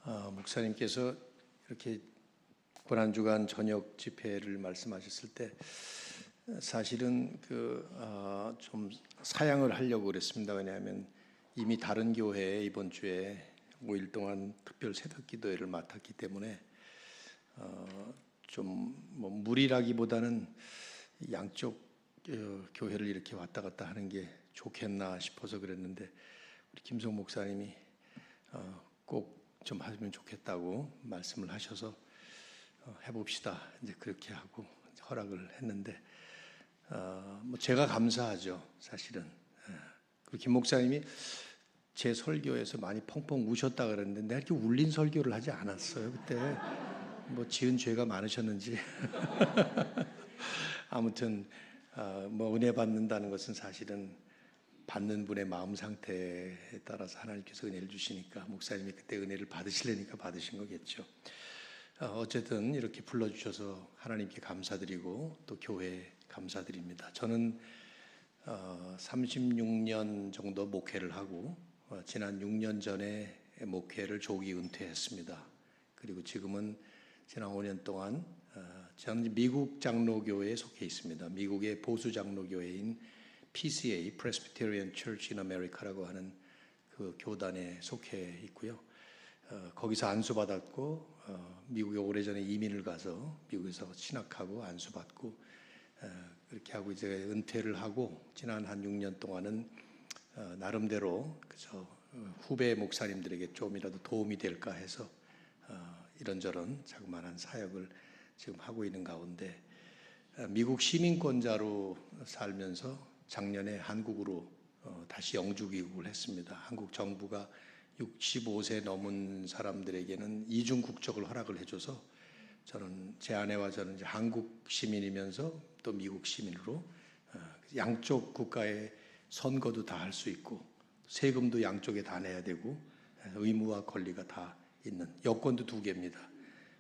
목사님께서 이렇게 고난주간 저녁 집회를 말씀하셨을 때 사실은 좀 사양을 하려고 그랬습니다. 왜냐하면 이미 다른 교회에 이번 주에 5일 동안 특별 새벽 기도회를 맡았기 때문에 좀 뭐 무리라기보다는 양쪽 교회를 이렇게 왔다 갔다 하는 게 좋겠나 싶어서 그랬는데 우리 김성 목사님이 꼭 좀 하면 좋겠다고 말씀을 하셔서 해봅시다. 이제 그렇게 하고 허락을 했는데 뭐 제가 감사하죠, 사실은. 그리고 김 목사님이 제 설교에서 많이 펑펑 우셨다 그랬는데 내가 이렇게 울린 설교를 하지 않았어요. 그때 뭐 지은 죄가 많으셨는지 아무튼 뭐 은혜 받는다는 것은 사실은 받는 분의 마음 상태에 따라서 하나님께서 은혜를 주시니까 목사님이 그때 은혜를 받으시려니까 받으신 거겠죠. 어쨌든 이렇게 불러주셔서 하나님께 감사드리고 또 교회에 감사드립니다. 저는 36년 정도 목회를 하고 지난 6년 전에 목회를 조기 은퇴했습니다. 그리고 지금은 지난 5년 동안 저는 미국 장로교회에 속해 있습니다. 미국의 보수 장로교회인 PCA, Presbyterian Church in America라고 하는 그 교단에 속해 있고요. 거기서 안수받았고 미국에 오래전에 이민을 가서 미국에서 신학하고 안수받고 그렇게 하고 이제 은퇴를 하고 지난 한 6년 동안은 나름대로 그저 후배 목사님들에게 좀이라도 도움이 될까 해서 이런저런 자그마한 사역을 지금 하고 있는 가운데 미국 시민권자로 살면서 작년에 한국으로 다시 영주 귀국을 했습니다. 한국 정부가 65세 넘은 사람들에게는 이중 국적을 허락을 해줘서 저는 제 아내와 저는 이제 한국 시민이면서 또 미국 시민으로 양쪽 국가의 선거도 다 할 수 있고 세금도 양쪽에 다 내야 되고 의무와 권리가 다 있는 여권도 2개입니다.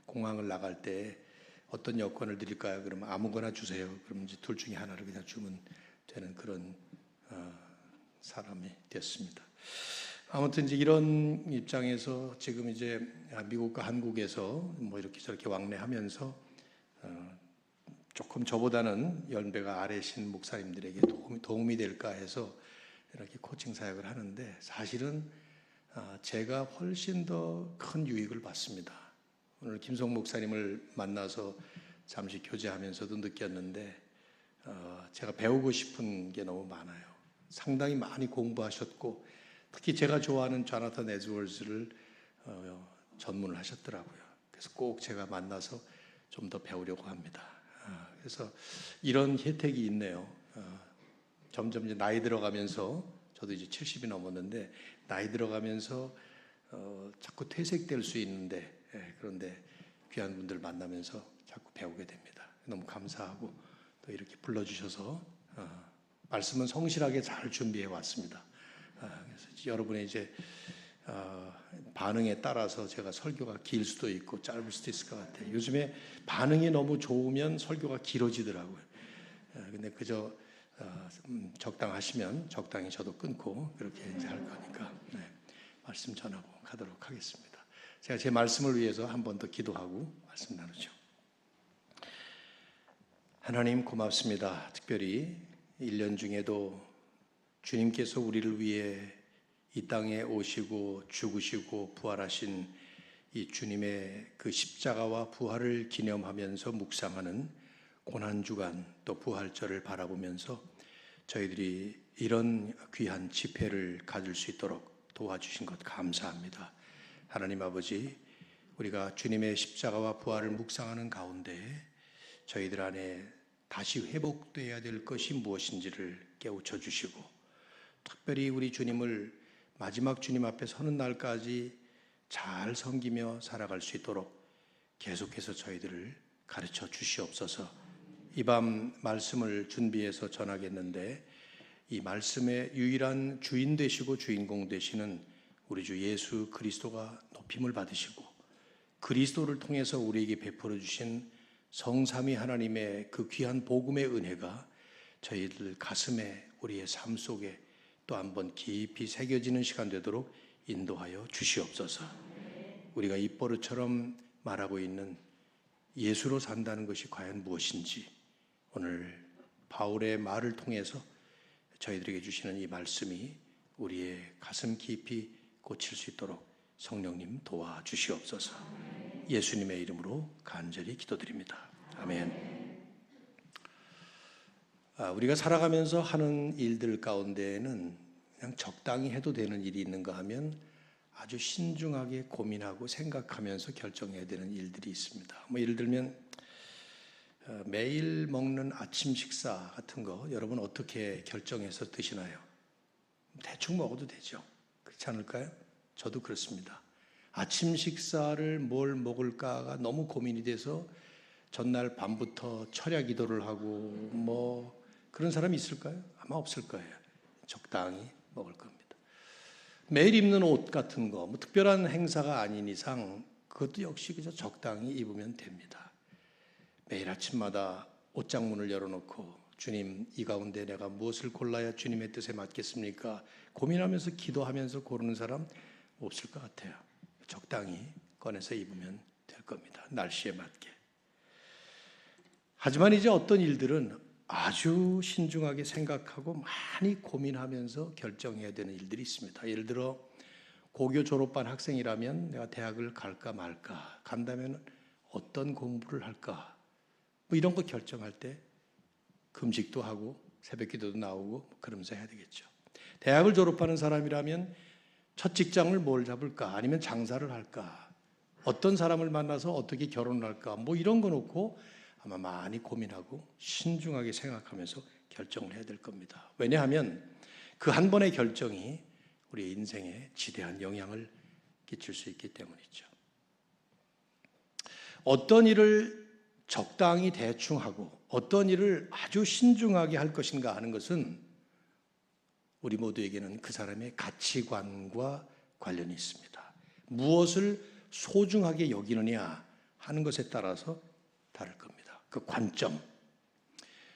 공항을 나갈 때 어떤 여권을 드릴까요? 그러면 아무거나 주세요. 그러면 이제 둘 중에 하나를 그냥 주면 되는 그런 사람이 됐습니다. 아무튼 이제 이런 입장에서 지금 이제 미국과 한국에서 뭐 이렇게 저렇게 왕래하면서 조금 저보다는 연배가 아래신 목사님들에게 도움이 될까 해서 이렇게 코칭 사역을 하는데 사실은 제가 훨씬 더 큰 유익을 받습니다. 오늘 김성 목사님을 만나서 잠시 교제하면서도 느꼈는데 제가 배우고 싶은 게 너무 많아요. 상당히 많이 공부하셨고 특히 제가 좋아하는 조나탄 에드워즈를 전문을 하셨더라고요. 그래서 꼭 제가 만나서 좀 더 배우려고 합니다. 그래서 이런 혜택이 있네요. 점점 이제 나이 들어가면서 저도 이제 70이 넘었는데 나이 들어가면서 자꾸 퇴색될 수 있는데 그런데 귀한 분들 만나면서 자꾸 배우게 됩니다. 너무 감사하고 또 이렇게 불러주셔서 말씀은 성실하게 잘 준비해 왔습니다. 그래서 여러분의 이제 반응에 따라서 제가 설교가 길 수도 있고 짧을 수도 있을 것 같아요. 요즘에 반응이 너무 좋으면 설교가 길어지더라고요. 근데 그저 적당하시면 적당히 저도 끊고 그렇게 이제 할 거니까 말씀 전하고 가도록 하겠습니다. 제가 제 말씀을 위해서 한 번 더 기도하고 말씀 나누죠. 하나님 고맙습니다. 특별히 1년 중에도 주님께서 우리를 위해 이 땅에 오시고 죽으시고 부활하신 이 주님의 그 십자가와 부활을 기념하면서 묵상하는 고난주간 또 부활절을 바라보면서 저희들이 이런 귀한 집회를 가질 수 있도록 도와주신 것 감사합니다. 하나님 아버지, 우리가 주님의 십자가와 부활을 묵상하는 가운데 저희들 안에 다시 회복되어야 될 것이 무엇인지를 깨우쳐 주시고 특별히 우리 주님을 마지막 주님 앞에 서는 날까지 잘 섬기며 살아갈 수 있도록 계속해서 저희들을 가르쳐 주시옵소서. 이 밤 말씀을 준비해서 전하겠는데 이 말씀의 유일한 주인 되시고 주인공 되시는 우리 주 예수 그리스도가 높임을 받으시고 그리스도를 통해서 우리에게 베풀어 주신 성삼위 하나님의 그 귀한 복음의 은혜가 저희들 가슴에 우리의 삶 속에 또 한번 깊이 새겨지는 시간 되도록 인도하여 주시옵소서. 우리가 입버릇처럼 말하고 있는 예수로 산다는 것이 과연 무엇인지 오늘 바울의 말을 통해서 저희들에게 주시는 이 말씀이 우리의 가슴 깊이 꽂힐 수 있도록 성령님 도와주시옵소서. 예수님의 이름으로 간절히 기도드립니다. 아멘. 우리가 살아가면서 하는 일들 가운데에는 그냥 적당히 해도 되는 일이 있는가 하면 아주 신중하게 고민하고 생각하면서 결정해야 되는 일들이 있습니다. 예를 들면 매일 먹는 아침 식사 같은 거 여러분 어떻게 결정해서 드시나요? 대충 먹어도 되죠. 그렇지 않을까요? 저도 그렇습니다. 아침 식사를 뭘 먹을까가 너무 고민이 돼서 전날 밤부터 철야 기도를 하고 그런 사람이 있을까요? 아마 없을 거예요. 적당히 먹을 겁니다. 매일 입는 옷 같은 거 특별한 행사가 아닌 이상 그것도 역시 그저 적당히 입으면 됩니다. 매일 아침마다 옷장문을 열어놓고 주님, 이 가운데 내가 무엇을 골라야 주님의 뜻에 맞겠습니까? 고민하면서 기도하면서 고르는 사람 없을 것 같아요. 적당히 꺼내서 입으면 될 겁니다. 날씨에 맞게. 하지만 이제 어떤 일들은 아주 신중하게 생각하고 많이 고민하면서 결정해야 되는 일들이 있습니다. 예를 들어 고교 졸업반 학생이라면 내가 대학을 갈까 말까, 간다면 어떤 공부를 할까, 이런 거 결정할 때 금식도 하고 새벽기도도 나오고 그러면서 해야 되겠죠. 대학을 졸업하는 사람이라면 첫 직장을 뭘 잡을까, 아니면 장사를 할까, 어떤 사람을 만나서 어떻게 결혼을 할까, 이런 거 놓고 아마 많이 고민하고 신중하게 생각하면서 결정을 해야 될 겁니다. 왜냐하면 그 한 번의 결정이 우리의 인생에 지대한 영향을 끼칠 수 있기 때문이죠. 어떤 일을 적당히 대충 하고 어떤 일을 아주 신중하게 할 것인가 하는 것은 우리 모두에게는 그 사람의 가치관과 관련이 있습니다. 무엇을 소중하게 여기느냐 하는 것에 따라서 다를 겁니다. 그 관점.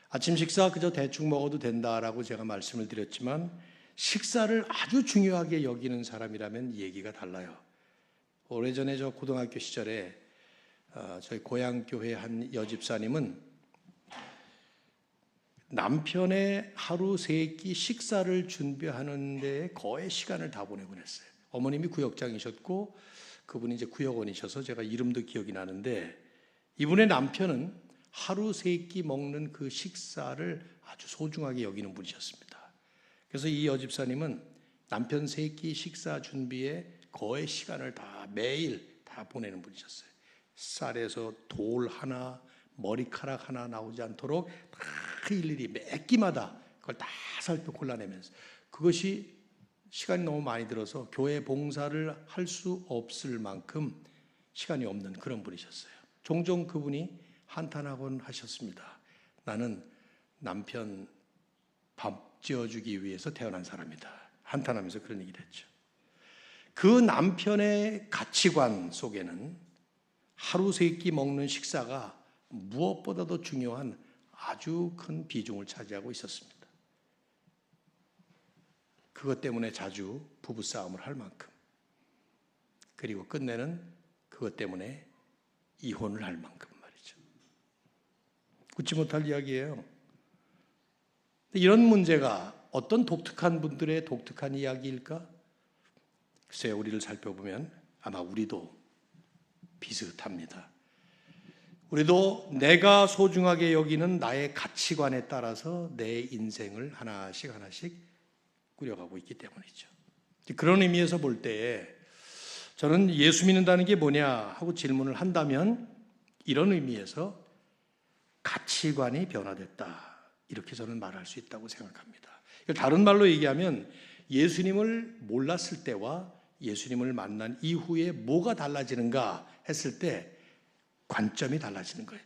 아침 식사 그저 대충 먹어도 된다라고 제가 말씀을 드렸지만 식사를 아주 중요하게 여기는 사람이라면 얘기가 달라요. 오래전에 저 고등학교 시절에 저희 고향교회 한 여집사님은 남편의 하루 세 끼 식사를 준비하는 데에 거의 시간을 다 보내곤 했어요. 어머님이 구역장이셨고 그분이 이제 구역원이셔서 제가 이름도 기억이 나는데 이분의 남편은 하루 세 끼 먹는 그 식사를 아주 소중하게 여기는 분이셨습니다. 그래서 이 여집사님은 남편 세 끼 식사 준비에 거의 시간을 다 매일 다 보내는 분이셨어요. 쌀에서 돌 하나, 머리카락 하나 나오지 않도록 다 일일이 매 끼마다 그걸 다 살펴 골라내면서 그것이 시간이 너무 많이 들어서 교회 봉사를 할 수 없을 만큼 시간이 없는 그런 분이셨어요. 종종 그분이 한탄하곤 하셨습니다. 나는 남편 밥 지어주기 위해서 태어난 사람이다. 한탄하면서 그런 얘기를 했죠. 그 남편의 가치관 속에는 하루 세 끼 먹는 식사가 무엇보다도 중요한 아주 큰 비중을 차지하고 있었습니다. 그것 때문에 자주 부부싸움을 할 만큼, 그리고 끝내는 그것 때문에 이혼을 할 만큼 말이죠. 웃지 못할 이야기예요. 이런 문제가 어떤 독특한 분들의 독특한 이야기일까? 글쎄요, 우리를 살펴보면 아마 우리도 비슷합니다. 우리도 내가 소중하게 여기는 나의 가치관에 따라서 내 인생을 하나씩 꾸려가고 있기 때문이죠. 그런 의미에서 볼 때에 저는 예수 믿는다는 게 뭐냐 하고 질문을 한다면 이런 의미에서 가치관이 변화됐다. 이렇게 저는 말할 수 있다고 생각합니다. 다른 말로 얘기하면 예수님을 몰랐을 때와 예수님을 만난 이후에 뭐가 달라지는가 했을 때 관점이 달라지는 거예요.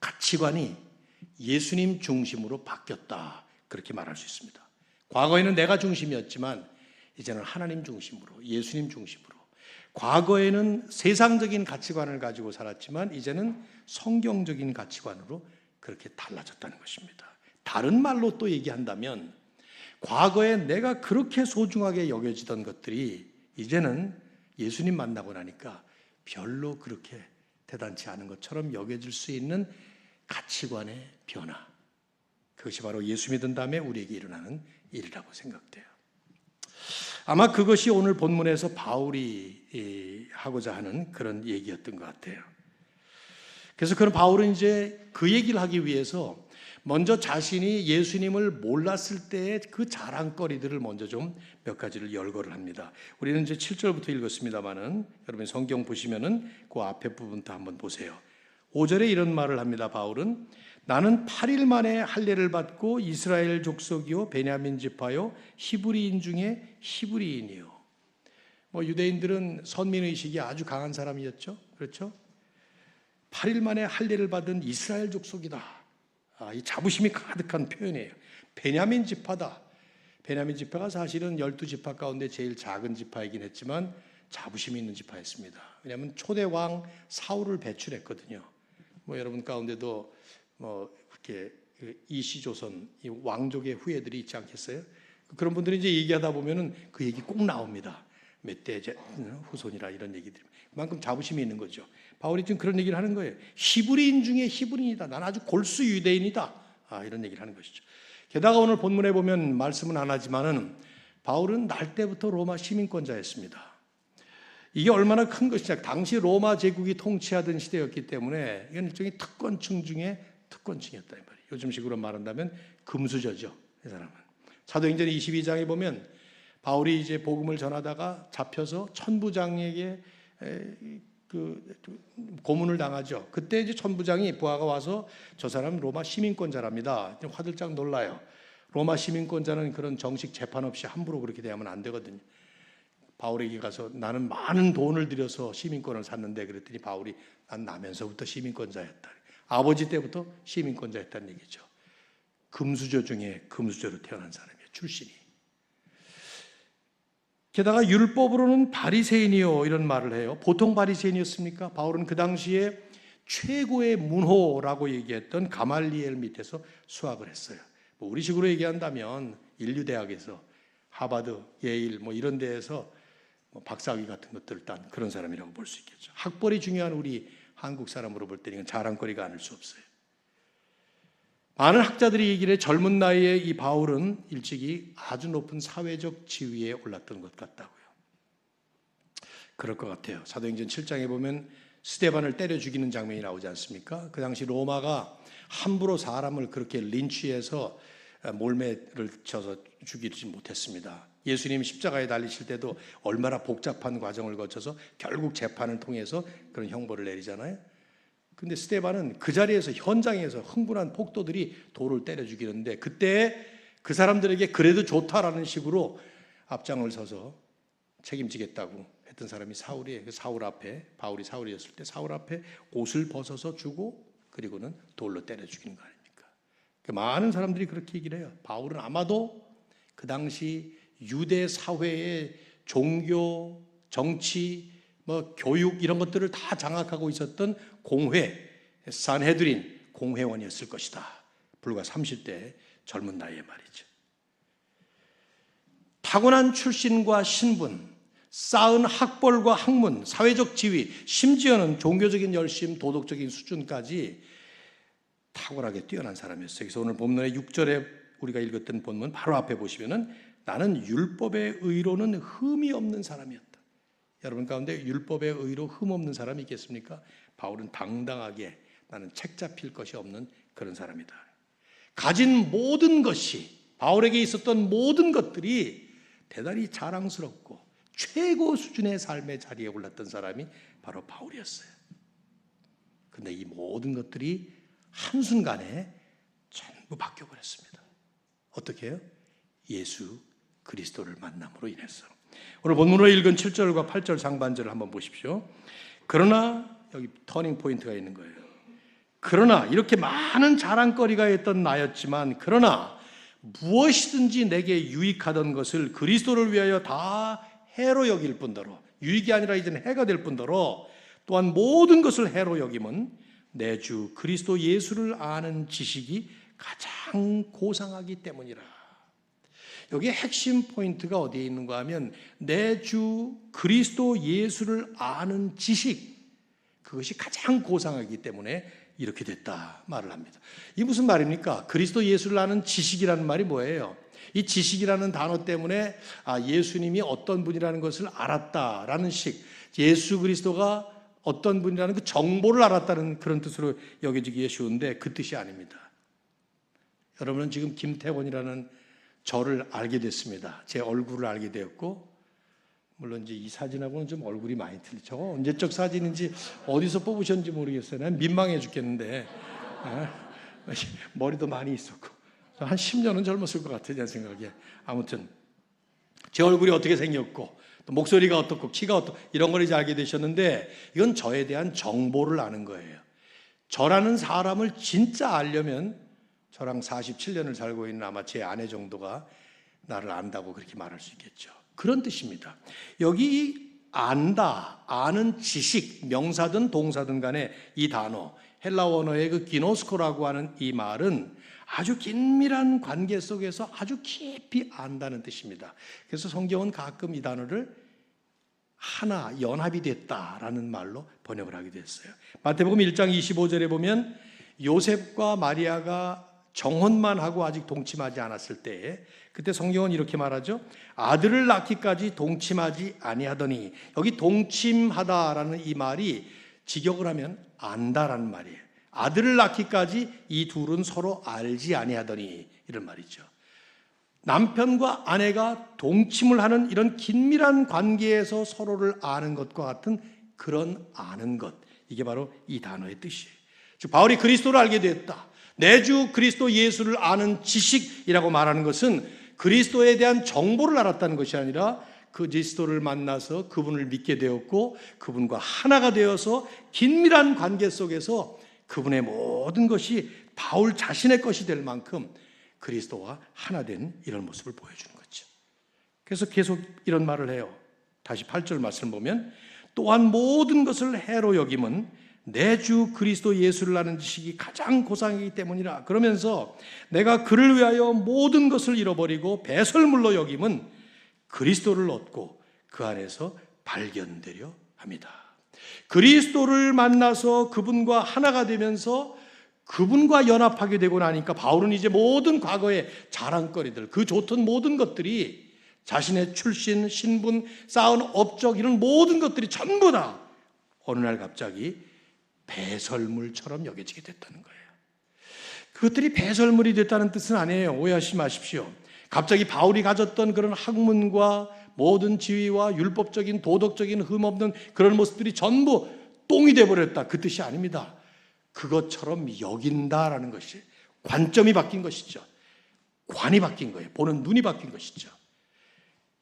가치관이 예수님 중심으로 바뀌었다. 그렇게 말할 수 있습니다. 과거에는 내가 중심이었지만 이제는 하나님 중심으로, 예수님 중심으로. 과거에는 세상적인 가치관을 가지고 살았지만 이제는 성경적인 가치관으로 그렇게 달라졌다는 것입니다. 다른 말로 또 얘기한다면 과거에 내가 그렇게 소중하게 여겨지던 것들이 이제는 예수님 만나고 나니까 별로 그렇게 대단치 않은 것처럼 여겨질 수 있는 가치관의 변화. 그것이 바로 예수 믿은 다음에 우리에게 일어나는 일이라고 생각돼요. 아마 그것이 오늘 본문에서 바울이 하고자 하는 그런 얘기였던 것 같아요. 그래서 그런 바울은 이제 그 얘기를 하기 위해서 먼저 자신이 예수님을 몰랐을 때의 그 자랑거리들을 먼저 좀 몇 가지를 열거를 합니다. 우리는 이제 7절부터 읽었습니다만은 여러분 성경 보시면은 그 앞에 부분부터 한번 보세요. 5절에 이런 말을 합니다. 바울은 나는 8일 만에 할례를 받고 이스라엘 족속이요 베냐민 지파요 히브리인 중에 히브리인이요. 유대인들은 선민의식이 아주 강한 사람이었죠. 그렇죠? 8일 만에 할례를 받은 이스라엘 족속이다. 이 자부심이 가득한 표현이에요. 베냐민 지파다. 베냐민 지파가 사실은 12지파 가운데 제일 작은 지파이긴 했지만 자부심이 있는 지파였습니다. 왜냐하면 초대 왕 사울을 배출했거든요. 여러분 가운데도 이렇게 이시조선 이 왕족의 후예들이 있지 않겠어요? 그런 분들이 이제 얘기하다 보면은 그 얘기 꼭 나옵니다. 몇 대 후손이라 이런 얘기들이. 그만큼 자부심이 있는 거죠. 바울이 지금 그런 얘기를 하는 거예요. 히브리인 중에 히브리인이다. 난 아주 골수 유대인이다. 이런 얘기를 하는 것이죠. 게다가 오늘 본문에 보면 말씀은 안 하지만은 바울은 날 때부터 로마 시민권자였습니다. 이게 얼마나 큰 것이냐. 당시 로마 제국이 통치하던 시대였기 때문에 이건 일종의 특권층 중에 특권층이었다 이 말이에요. 요즘식으로 말한다면 금수저죠. 이 사람은. 사도행전 22장에 보면 바울이 이제 복음을 전하다가 잡혀서 천부장에게 고문을 당하죠. 그때 이제 천부장이 부하가 와서 저 사람 로마 시민권자랍니다. 화들짝 놀라요. 로마 시민권자는 그런 정식 재판 없이 함부로 그렇게 대하면 안 되거든요. 바울에게 가서 나는 많은 돈을 들여서 시민권을 샀는데 그랬더니 바울이 난 나면서부터 시민권자였다. 아버지 때부터 시민권자였다는 얘기죠. 금수저 중에 금수저로 태어난 사람이에요. 출신이. 게다가 율법으로는 바리새인이요 이런 말을 해요. 보통 바리새인이었습니까? 바울은 그 당시에 최고의 문호라고 얘기했던 가말리엘 밑에서 수학을 했어요. 우리식으로 얘기한다면 인류대학에서 하버드, 예일 이런 데에서 박사학위 같은 것들을 딴 그런 사람이라고 볼 수 있겠죠. 학벌이 중요한 우리 한국 사람으로 볼 때는 자랑거리가 아닐 수 없어요. 많은 학자들이 얘기를 해 젊은 나이에 이 바울은 일찍이 아주 높은 사회적 지위에 올랐던 것 같다고요. 그럴 것 같아요. 사도행전 7장에 보면 스데반을 때려 죽이는 장면이 나오지 않습니까? 그 당시 로마가 함부로 사람을 그렇게 린치해서 몰매를 쳐서 죽이지 못했습니다. 예수님 십자가에 달리실 때도 얼마나 복잡한 과정을 거쳐서 결국 재판을 통해서 그런 형벌을 내리잖아요. 근데 스데반은 그 자리에서 현장에서 흥분한 폭도들이 돌을 때려 죽이는데 그때 그 사람들에게 그래도 좋다라는 식으로 앞장을 서서 책임지겠다고 했던 사람이 사울이에요. 그 사울 앞에 바울이 사울이었을 때 사울 앞에 옷을 벗어서 주고 그리고는 돌로 때려 죽이는 거 아닙니까? 많은 사람들이 그렇게 얘기를 해요. 바울은 아마도 그 당시 유대 사회의 종교, 정치, 교육 이런 것들을 다 장악하고 있었던 공회, 산헤드린 공회원이었을 것이다. 불과 30대 젊은 나이에 말이죠. 타고난 출신과 신분, 쌓은 학벌과 학문, 사회적 지위, 심지어는 종교적인 열심, 도덕적인 수준까지 탁월하게 뛰어난 사람이었어요. 그래서 오늘 본문의 6절에 우리가 읽었던 본문 바로 앞에 보시면은 나는 율법의 의로는 흠이 없는 사람이었다. 여러분 가운데 율법의 의로 흠 없는 사람이 있겠습니까? 바울은 당당하게 나는 책 잡힐 것이 없는 그런 사람이다. 가진 모든 것이 바울에게 있었던 모든 것들이 대단히 자랑스럽고 최고 수준의 삶의 자리에 올랐던 사람이 바로 바울이었어요. 그런데 이 모든 것들이 한순간에 전부 바뀌어버렸습니다. 어떻게 해요? 예수 그리스도를 만남으로 인해서. 오늘 본문으로 읽은 7절과 8절 상반절을 한번 보십시오. 그러나 여기 터닝 포인트가 있는 거예요. 그러나 이렇게 많은 자랑거리가 있던 나였지만 그러나 무엇이든지 내게 유익하던 것을 그리스도를 위하여 다 해로 여길 뿐더러 유익이 아니라 이제는 해가 될 뿐더러 또한 모든 것을 해로 여김은 내 주 그리스도 예수를 아는 지식이 가장 고상하기 때문이라. 여기에 핵심 포인트가 어디에 있는가 하면 내 주 그리스도 예수를 아는 지식, 그것이 가장 고상하기 때문에 이렇게 됐다 말을 합니다. 이 무슨 말입니까? 그리스도 예수를 아는 지식이라는 말이 뭐예요? 이 지식이라는 단어 때문에 예수님이 어떤 분이라는 것을 알았다라는 식, 예수 그리스도가 어떤 분이라는 그 정보를 알았다는 그런 뜻으로 여겨지기에 쉬운데 그 뜻이 아닙니다. 여러분은 지금 김태원이라는 저를 알게 됐습니다. 제 얼굴을 알게 되었고, 물론 이제 이 사진하고는 좀 얼굴이 많이 틀리죠. 저거 언제적 사진인지 어디서 뽑으셨는지 모르겠어요. 난 민망해 죽겠는데 머리도 많이 있었고 한 10년은 젊었을 것 같아요, 제 생각에. 아무튼 제 얼굴이 어떻게 생겼고 또 목소리가 어떻고 키가 어떻고 이런 걸 이제 알게 되셨는데, 이건 저에 대한 정보를 아는 거예요. 저라는 사람을 진짜 알려면 저랑 47년을 살고 있는 아마 제 아내 정도가 나를 안다고 그렇게 말할 수 있겠죠. 그런 뜻입니다. 여기 안다, 아는 지식, 명사든 동사든 간에 이 단어, 헬라 원어의 그 기노스코라고 하는 이 말은 아주 긴밀한 관계 속에서 아주 깊이 안다는 뜻입니다. 그래서 성경은 가끔 이 단어를 하나, 연합이 됐다라는 말로 번역을 하게 됐어요. 마태복음 1장 25절에 보면 요셉과 마리아가 정혼만 하고 아직 동침하지 않았을 때에, 그때 성경은 이렇게 말하죠. 아들을 낳기까지 동침하지 아니하더니, 여기 동침하다라는 이 말이 직역을 하면 안다라는 말이에요. 아들을 낳기까지 이 둘은 서로 알지 아니하더니, 이런 말이죠. 남편과 아내가 동침을 하는 이런 긴밀한 관계에서 서로를 아는 것과 같은 그런 아는 것, 이게 바로 이 단어의 뜻이에요. 즉 바울이 그리스도를 알게 되었다, 내 주 그리스도 예수를 아는 지식이라고 말하는 것은 그리스도에 대한 정보를 알았다는 것이 아니라 그리스도를 만나서 그분을 믿게 되었고 그분과 하나가 되어서 긴밀한 관계 속에서 그분의 모든 것이 바울 자신의 것이 될 만큼 그리스도와 하나 된 이런 모습을 보여주는 거죠. 그래서 계속 이런 말을 해요. 다시 8절 말씀을 보면 또한 모든 것을 해로 여김은 내 주 그리스도 예수를 아는 지식이 가장 고상이기 때문이라. 그러면서 내가 그를 위하여 모든 것을 잃어버리고 배설물로 여김은 그리스도를 얻고 그 안에서 발견되려 합니다. 그리스도를 만나서 그분과 하나가 되면서 그분과 연합하게 되고 나니까 바울은 이제 모든 과거의 자랑거리들, 그 좋던 모든 것들이 자신의 출신, 신분, 쌓은 업적 이런 모든 것들이 전부 다 어느 날 갑자기 배설물처럼 여겨지게 됐다는 거예요. 그것들이 배설물이 됐다는 뜻은 아니에요. 오해하지 마십시오. 갑자기 바울이 가졌던 그런 학문과 모든 지위와 율법적인 도덕적인 흠없는 그런 모습들이 전부 똥이 되어버렸다, 그 뜻이 아닙니다. 그것처럼 여긴다라는 것이 관점이 바뀐 것이죠. 관이 바뀐 거예요. 보는 눈이 바뀐 것이죠.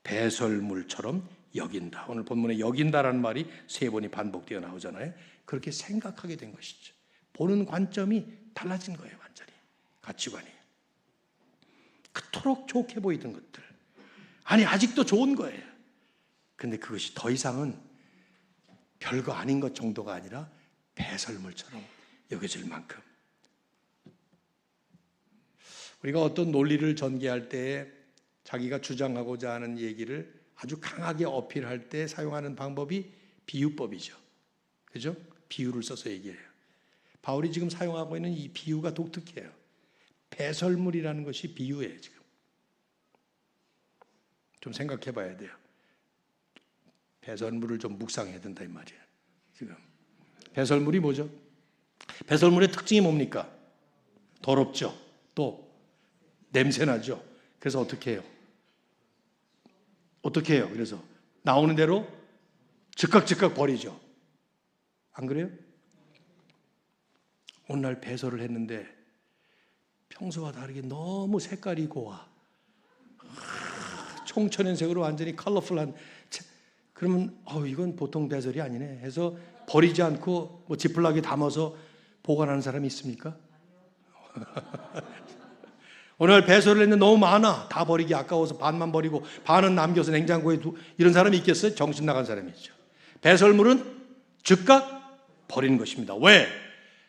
배설물처럼 여긴다. 오늘 본문에 여긴다라는 말이 3번이 반복되어 나오잖아요. 그렇게 생각하게 된 것이죠. 보는 관점이 달라진 거예요. 완전히 가치관이. 그토록 좋게 보이던 것들, 아니 아직도 좋은 거예요. 근데 그것이 더 이상은 별거 아닌 것 정도가 아니라 배설물처럼 여겨질 만큼. 우리가 어떤 논리를 전개할 때 자기가 주장하고자 하는 얘기를 아주 강하게 어필할 때 사용하는 방법이 비유법이죠. 그죠? 비유를 써서 얘기해요. 바울이 지금 사용하고 있는 이 비유가 독특해요. 배설물이라는 것이 비유예요. 지금 좀 생각해 봐야 돼요. 배설물을 좀 묵상해야 된다 이 말이에요. 지금 배설물이 뭐죠? 배설물의 특징이 뭡니까? 더럽죠. 또 냄새나죠. 그래서 어떻게 해요? 어떻게 해요? 그래서 나오는 대로 즉각 버리죠. 안 그래요? 오늘 배설을 했는데 평소와 다르게 너무 색깔이 고와, 총천연색으로 완전히 컬러풀한, 그러면 이건 보통 배설이 아니네 해서 버리지 않고 뭐 지플락에 담아서 보관하는 사람이 있습니까? 오늘 배설을 했는데 너무 많아, 다 버리기 아까워서 반만 버리고 반은 남겨서 냉장고에 이런 사람이 있겠어요? 정신 나간 사람이죠. 배설물은 즉각 버리는 것입니다. 왜?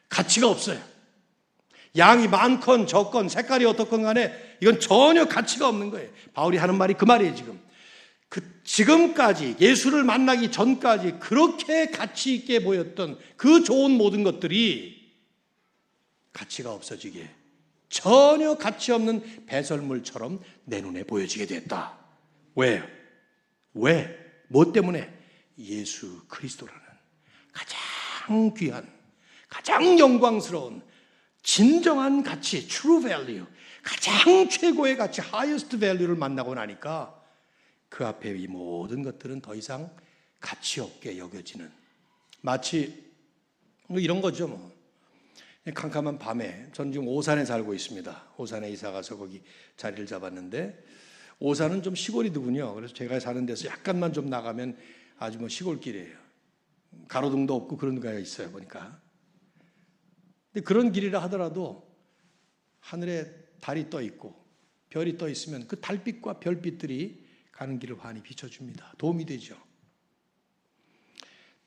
가치가 없어요. 양이 많건 적건 색깔이 어떻건 간에 이건 전혀 가치가 없는 거예요. 바울이 하는 말이 그 말이에요. 지금 그 지금까지 예수를 만나기 전까지 그렇게 가치 있게 보였던 그 좋은 모든 것들이 가치가 없어지게 전혀 가치 없는 배설물처럼 내 눈에 보여지게 됐다. 왜요? 왜? 뭐 때문에? 예수 그리스도라는 가장 귀한, 가장 영광스러운 진정한 가치, true value, 가장 최고의 가치, highest value를 만나고 나니까 그 앞에 이 모든 것들은 더 이상 가치 없게 여겨지는, 마치 이런 거죠. 뭐 캄캄한 밤에, 저는 지금 오산에 살고 있습니다. 오산에 이사 가서 거기 자리를 잡았는데, 오산은 좀 시골이더군요. 그래서 제가 사는 데서 약간만 좀 나가면 아주 뭐 시골길이에요. 가로등도 없고 그런 데가 있어요 보니까. 근데 그런 길이라 하더라도 하늘에 달이 떠 있고 별이 떠 있으면 그 달빛과 별빛들이 가는 길을 환히 비춰줍니다. 도움이 되죠.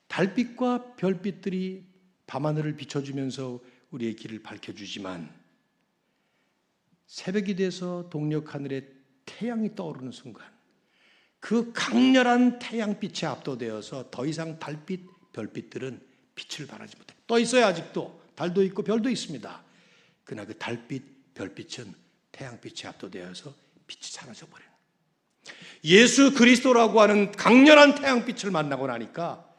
달빛과 별빛들이 밤하늘을 비춰주면서 우리의 길을 밝혀주지만, 새벽이 돼서 동력 하늘에 태양이 떠오르는 순간 그 강렬한 태양빛에 압도되어서 더 이상 달빛, 별빛들은 빛을 발하지 못해. 떠 있어요. 아직도 달도 있고 별도 있습니다. 그러나 그 달빛, 별빛은 태양빛에 압도되어서 빛이 사라져버려요. 예수 그리스도라고 하는 강렬한 태양빛을 만나고 나니까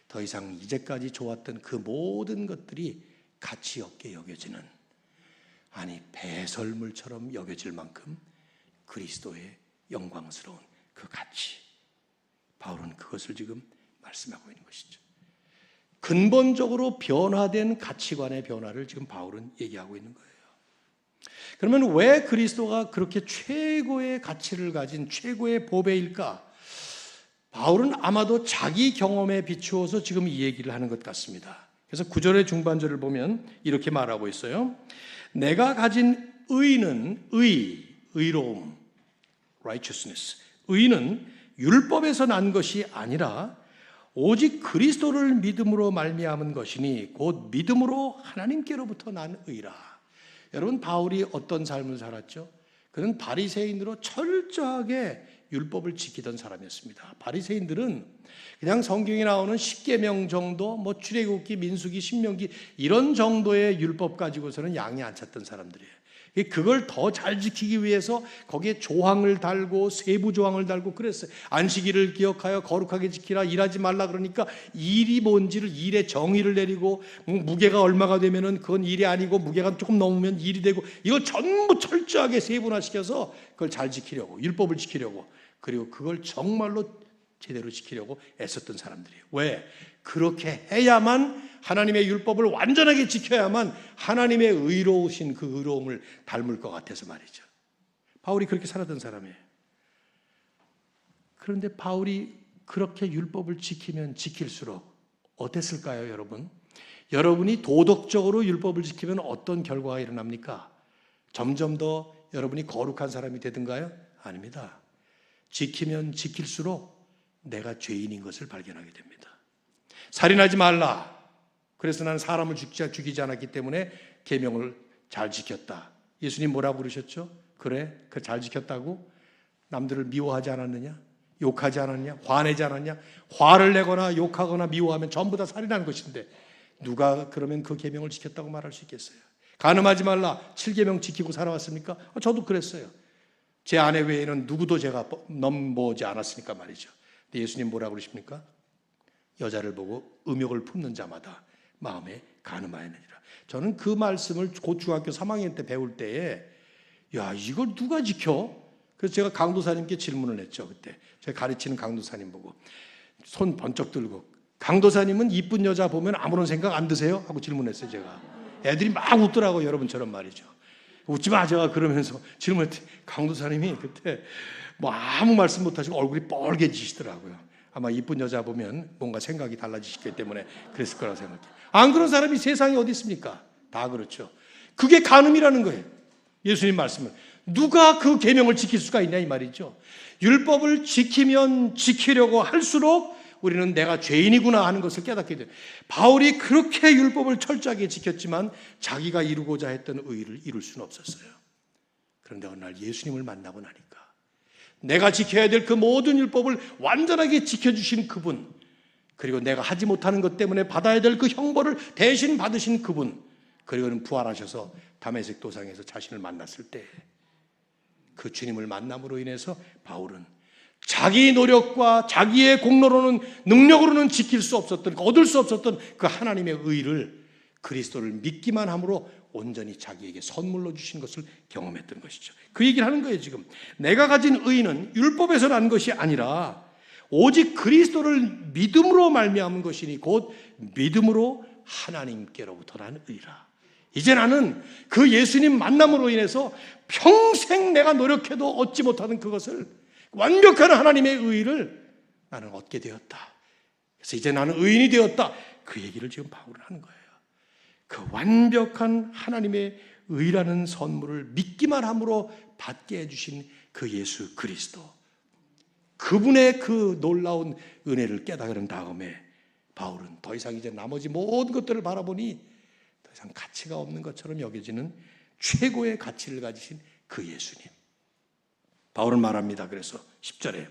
더 이상 이제까지 좋았던 그 모든 것들이 가치 없게 여겨지는, 아니 배설물처럼 여겨질 만큼 그리스도의 영광스러운 그 가치, 바울은 그것을 지금 말씀하고 있는 것이죠. 근본적으로 변화된 가치관의 변화를 지금 바울은 얘기하고 있는 거예요. 그러면 왜 그리스도가 그렇게 최고의 가치를 가진 최고의 보배일까? 바울은 아마도 자기 경험에 비추어서 지금 이 얘기를 하는 것 같습니다. 그래서 9절의 중반절을 보면 이렇게 말하고 있어요. 내가 가진 의는 의로움, righteousness. 의는 율법에서 난 것이 아니라 오직 그리스도를 믿음으로 말미암은 것이니 곧 믿음으로 하나님께로부터 난 의라. 여러분, 바울이 어떤 삶을 살았죠? 그는 바리새인으로 철저하게 율법을 지키던 사람이었습니다. 바리새인들은 그냥 성경에 나오는 십계명 정도, 뭐 출애굽기, 민수기, 신명기 이런 정도의 율법 가지고서는 양이 안 찼던 사람들이에요. 그걸 더 잘 지키기 위해서 거기에 조항을 달고 세부 조항을 달고 그랬어요. 안식일을 기억하여 거룩하게 지키라, 일하지 말라 그러니까 일이 뭔지를, 일의 정의를 내리고 무게가 얼마가 되면은 그건 일이 아니고 무게가 조금 넘으면 일이 되고, 이걸 전부 철저하게 세분화시켜서 그걸 잘 지키려고, 율법을 지키려고, 그리고 그걸 정말로 제대로 지키려고 애썼던 사람들이에요. 왜? 그렇게 해야만, 하나님의 율법을 완전하게 지켜야만 하나님의 의로우신 그 의로움을 닮을 것 같아서 말이죠. 바울이 그렇게 살았던 사람이에요. 그런데 바울이 그렇게 율법을 지키면 지킬수록 어땠을까요, 여러분? 여러분이 도덕적으로 율법을 지키면 어떤 결과가 일어납니까? 점점 더 여러분이 거룩한 사람이 되든가요? 아닙니다. 지키면 지킬수록 내가 죄인인 것을 발견하게 됩니다. 살인하지 말라. 그래서 나는 사람을 죽이지 않았기 때문에 계명을 잘 지켰다. 예수님 뭐라고 그러셨죠? 그래, 그 잘 지켰다고? 남들을 미워하지 않았느냐? 욕하지 않았냐? 화내지 않았냐? 화를 내거나 욕하거나 미워하면 전부 다 살인하는 것인데 누가 그러면 그 계명을 지켰다고 말할 수 있겠어요? 간음하지 말라. 7계명 지키고 살아왔습니까? 저도 그랬어요. 제 아내 외에는 누구도 제가 넘보지 않았으니까 말이죠. 근데 예수님 뭐라고 그러십니까? 여자를 보고 음욕을 품는 자마다 마음에 간음하였느니라. 저는 그 말씀을 곧 중학교 3학년 때 배울 때에, 야, 이걸 누가 지켜? 그래서 제가 강도사님께 질문을 했죠. 그때 제가 가르치는 강도사님 보고 손 번쩍 들고, 강도사님은 이쁜 여자 보면 아무런 생각 안 드세요? 하고 질문했어요. 제가. 애들이 막 웃더라고요. 여러분처럼 말이죠. 웃지 마, 제가 그러면서 질문했더니 강도사님이 그때 뭐 아무 말씀 못 하시고 얼굴이 뻘개지시더라고요. 아마 이쁜 여자 보면 뭔가 생각이 달라지시기 때문에 그랬을 거라고 생각해요. 안 그런 사람이 세상에 어디 있습니까? 다 그렇죠. 그게 간음이라는 거예요. 예수님 말씀은. 누가 그 계명을 지킬 수가 있냐 이 말이죠. 율법을 지키면 지키려고 할수록 우리는 내가 죄인이구나 하는 것을 깨닫게 돼요. 바울이 그렇게 율법을 철저하게 지켰지만 자기가 이루고자 했던 의를 이룰 수는 없었어요. 그런데 어느 날 예수님을 만나고 나니까 내가 지켜야 될 그 모든 율법을 완전하게 지켜주신 그분, 그리고 내가 하지 못하는 것 때문에 받아야 될 그 형벌을 대신 받으신 그분, 그리고는 부활하셔서 다메섹 도상에서 자신을 만났을 때 그 주님을 만남으로 인해서 바울은 자기 노력과 자기의 공로로는, 능력으로는 지킬 수 없었던, 얻을 수 없었던 그 하나님의 의를, 그리스도를 믿기만 함으로 온전히 자기에게 선물로 주신 것을 경험했던 것이죠. 그 얘기를 하는 거예요. 지금 내가 가진 의는 율법에서 난 것이 아니라 오직 그리스도를 믿음으로 말미암은 것이니 곧 믿음으로 하나님께로부터 난 의라. 이제 나는 그 예수님 만남으로 인해서 평생 내가 노력해도 얻지 못하는 그것을, 완벽한 하나님의 의를 나는 얻게 되었다. 그래서 이제 나는 의인이 되었다. 그 얘기를 지금 바울은 하는 거예요. 그 완벽한 하나님의 의라는 선물을 믿기만 함으로 받게 해주신 그 예수 그리스도, 그분의 그 놀라운 은혜를 깨달은 다음에 바울은 더 이상 이제 나머지 모든 것들을 바라보니 더 이상 가치가 없는 것처럼 여겨지는 최고의 가치를 가지신 그 예수님. 바울은 말합니다. 그래서 10절에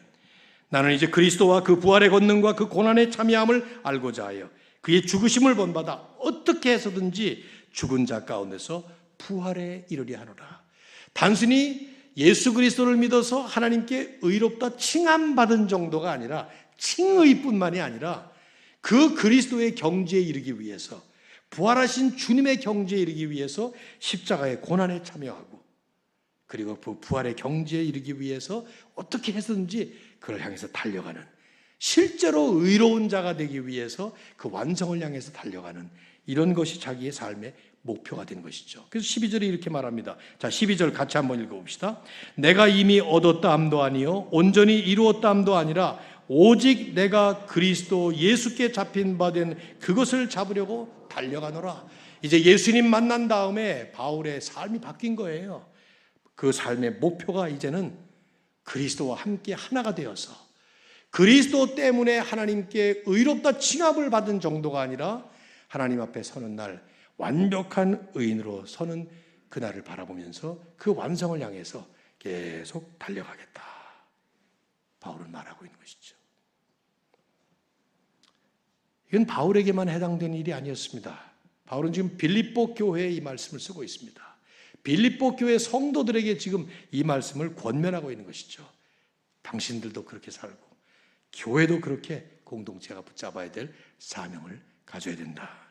나는 이제 그리스도와 그 부활의 권능과 그 고난의 참여함을 알고자 하여 그의 죽으심을 본받아 어떻게 해서든지 죽은 자 가운데서 부활에 이르려 하노라. 단순히 예수 그리스도를 믿어서 하나님께 의롭다 칭함받은 정도가 아니라, 칭의뿐만이 아니라 그 그리스도의 경지에 이르기 위해서, 부활하신 주님의 경지에 이르기 위해서 십자가의 고난에 참여하고, 그리고 그 부활의 경지에 이르기 위해서 어떻게 해서든지 그를 향해서 달려가는, 실제로 의로운 자가 되기 위해서 그 완성을 향해서 달려가는, 이런 것이 자기의 삶의 목표가 된 것이죠. 그래서 12절에 이렇게 말합니다. 자, 12절 같이 한번 읽어봅시다. 내가 이미 얻었다 함도 아니요 온전히 이루었다 함도 아니라 오직 내가 그리스도 예수께 잡힌 바 된 그것을 잡으려고 달려가노라. 이제 예수님 만난 다음에 바울의 삶이 바뀐 거예요. 그 삶의 목표가 이제는 그리스도와 함께 하나가 되어서 그리스도 때문에 하나님께 의롭다 칭함을 받은 정도가 아니라 하나님 앞에 서는 날 완벽한 의인으로 서는 그날을 바라보면서 그 완성을 향해서 계속 달려가겠다. 바울은 말하고 있는 것이죠. 이건 바울에게만 해당되는 일이 아니었습니다. 바울은 지금 빌립보 교회에 이 말씀을 쓰고 있습니다. 빌립보 교회 성도들에게 지금 이 말씀을 권면하고 있는 것이죠. 당신들도 그렇게 살고 교회도 그렇게 공동체가 붙잡아야 될 사명을 가져야 된다.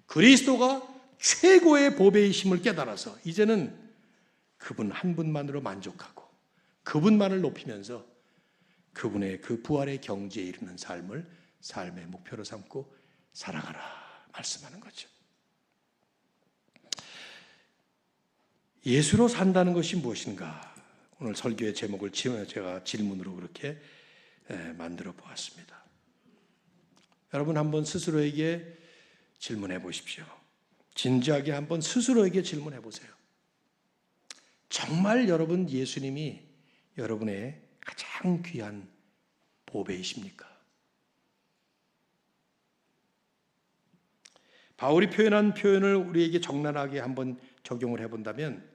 그리스도가 최고의 보배이심을 깨달아서 이제는 그분 한 분만으로 만족하고 그분만을 높이면서 그분의 그 부활의 경지에 이르는 삶을 삶의 목표로 삼고 살아가라 말씀하는 거죠. 예수로 산다는 것이 무엇인가? 오늘 설교의 제목을 제가 질문으로 그렇게 만들어 보았습니다. 여러분 한번 스스로에게 질문해 보십시오. 진지하게 한번 스스로에게 질문해 보세요. 정말 여러분 예수님이 여러분의 가장 귀한 보배이십니까? 바울이 표현한 표현을 우리에게 적나라하게 한번 적용을 해본다면,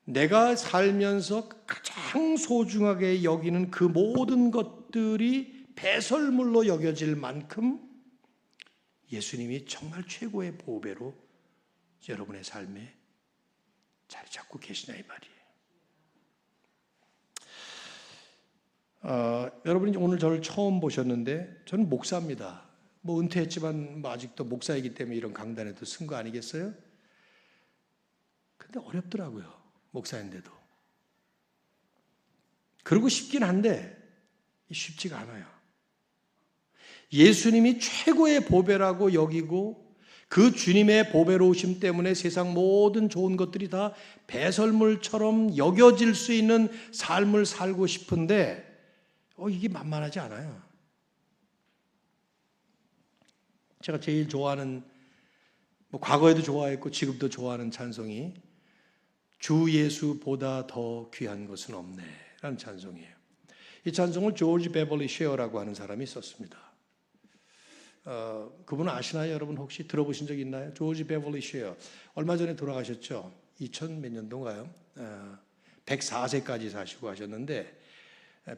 내가 살면서 가장 소중하게 여기는 그 모든 것들이 배설물로 여겨질 만큼 예수님이 정말 최고의 보배로 여러분의 삶에 자리 잡고 계시냐 이 말이에요. 여러분이 오늘 저를 처음 보셨는데 저는 목사입니다. 은퇴했지만 아직도 목사이기 때문에 이런 강단에도 쓴 거 아니겠어요? 근데 어렵더라고요. 목사인데도. 그러고 싶긴 한데 쉽지가 않아요. 예수님이 최고의 보배라고 여기고 그 주님의 보배로우심 때문에 세상 모든 좋은 것들이 다 배설물처럼 여겨질 수 있는 삶을 살고 싶은데 이게 만만하지 않아요. 제가 제일 좋아하는, 과거에도 좋아했고 지금도 좋아하는 찬송이 주 예수보다 더 귀한 것은 없네 라는 찬송이에요. 이 찬송을 조지 베벌리 쉐어라고 하는 사람이 썼습니다. 그분은 아시나요? 여러분 혹시 들어보신 적 있나요? 조지 베벌리 쉐어. 얼마 전에 돌아가셨죠. 2000 몇 년도인가요? 104세까지 사시고 하셨는데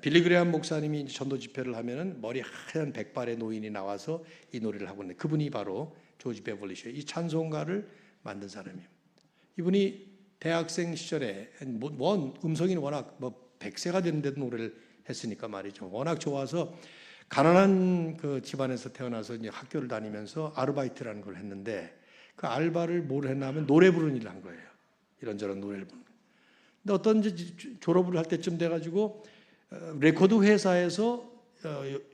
빌리 그레이엄 목사님이 전도 집회를 하면은 머리 하얀 백발의 노인이 나와서 이 노래를 하고 있는데 그분이 바로 조지 베벌리셔. 이 찬송가를 만든 사람이에요. 이분이 대학생 시절에 음성이 워낙 100세가 되는데도 노래를 했으니까 말이죠. 워낙 좋아서 가난한 그 집안에서 태어나서 이제 학교를 다니면서 아르바이트라는 걸 했는데 그 알바를 뭘 했냐면 노래 부르는 일을 한 거예요. 이런저런 노래를 부르는. 근데 어떤 이제 졸업을 할 때쯤 돼가지고 레코드 회사에서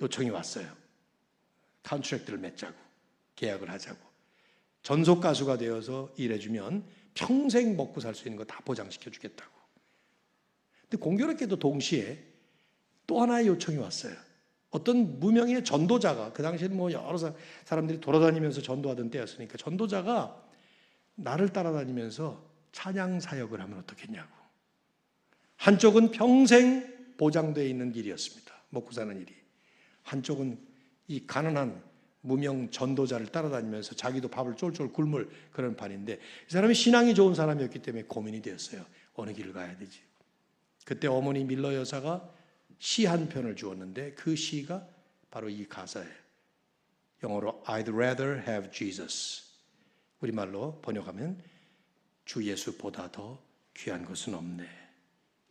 요청이 왔어요. 컨트랙트를 맺자고, 계약을 하자고. 전속 가수가 되어서 일해주면 평생 먹고 살 수 있는 거 다 보장시켜 주겠다고. 근데 공교롭게도 동시에 또 하나의 요청이 왔어요. 어떤 무명의 전도자가, 그 당시에는 뭐 여러 사람들이 돌아다니면서 전도하던 때였으니까 전도자가 나를 따라다니면서 찬양 사역을 하면 어떻겠냐고. 한쪽은 평생 보장되어 있는 길이었습니다. 먹고 사는 일이. 한쪽은 이 가난한 무명 전도자를 따라다니면서 자기도 밥을 쫄쫄 굶을 그런 판인데 이 사람이 신앙이 좋은 사람이었기 때문에 고민이 되었어요. 어느 길을 가야 되지. 그때 어머니 밀러 여사가 시 한 편을 주었는데 그 시가 바로 이 가사예요. 영어로 I'd rather have Jesus. 우리말로 번역하면 주 예수보다 더 귀한 것은 없네.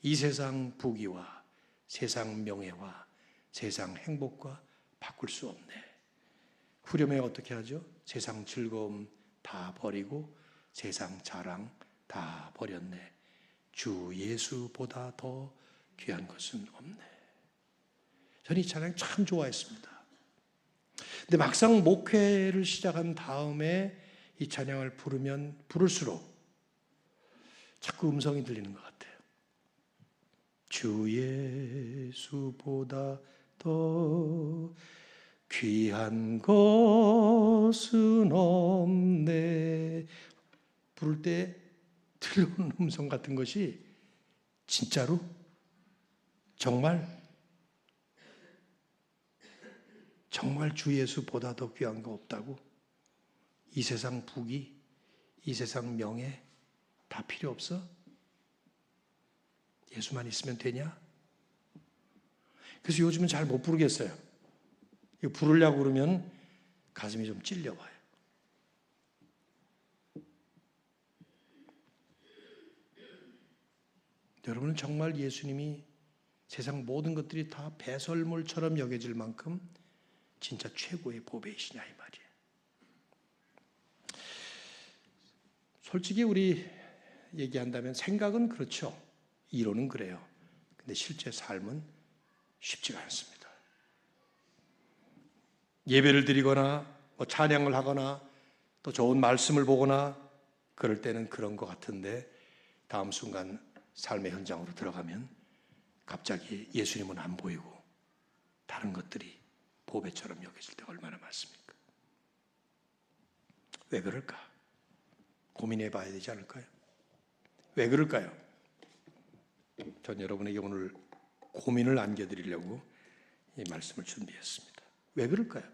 이 세상 부귀와 세상 명예와 세상 행복과 바꿀 수 없네. 후렴에 어떻게 하죠? 세상 즐거움 다 버리고 세상 자랑 다 버렸네. 주 예수보다 더 귀한 것은 없네. 저는 이 찬양 참 좋아했습니다. 근데 막상 목회를 시작한 다음에 이 찬양을 부르면 부를수록 자꾸 음성이 들리는 것 같아요. 주 예수보다 더 귀한 것은 없네. 부를 때 들려오는 음성 같은 것이 진짜로 정말 주 예수보다 더 귀한 거 없다고? 이 세상 부귀, 이 세상 명예 다 필요 없어? 예수만 있으면 되냐? 그래서 요즘은 잘 못 부르겠어요. 이거 부르려고 그러면 가슴이 좀 찔려와요. 여러분은 정말 예수님이 세상 모든 것들이 다 배설물처럼 여겨질 만큼 진짜 최고의 보배이시냐 이 말이에요. 솔직히 우리 얘기한다면 생각은 그렇죠. 이론은 그래요. 근데 실제 삶은 쉽지가 않습니다. 예배를 드리거나 찬양을 하거나 또 좋은 말씀을 보거나 그럴 때는 그런 것 같은데 다음 순간 삶의 현장으로 들어가면 갑자기 예수님은 안 보이고 다른 것들이 보배처럼 여겨질 때가 얼마나 많습니까? 왜 그럴까? 고민해 봐야 되지 않을까요? 왜 그럴까요? 전 여러분에게 오늘 고민을 안겨드리려고 이 말씀을 준비했습니다. 왜 그럴까요?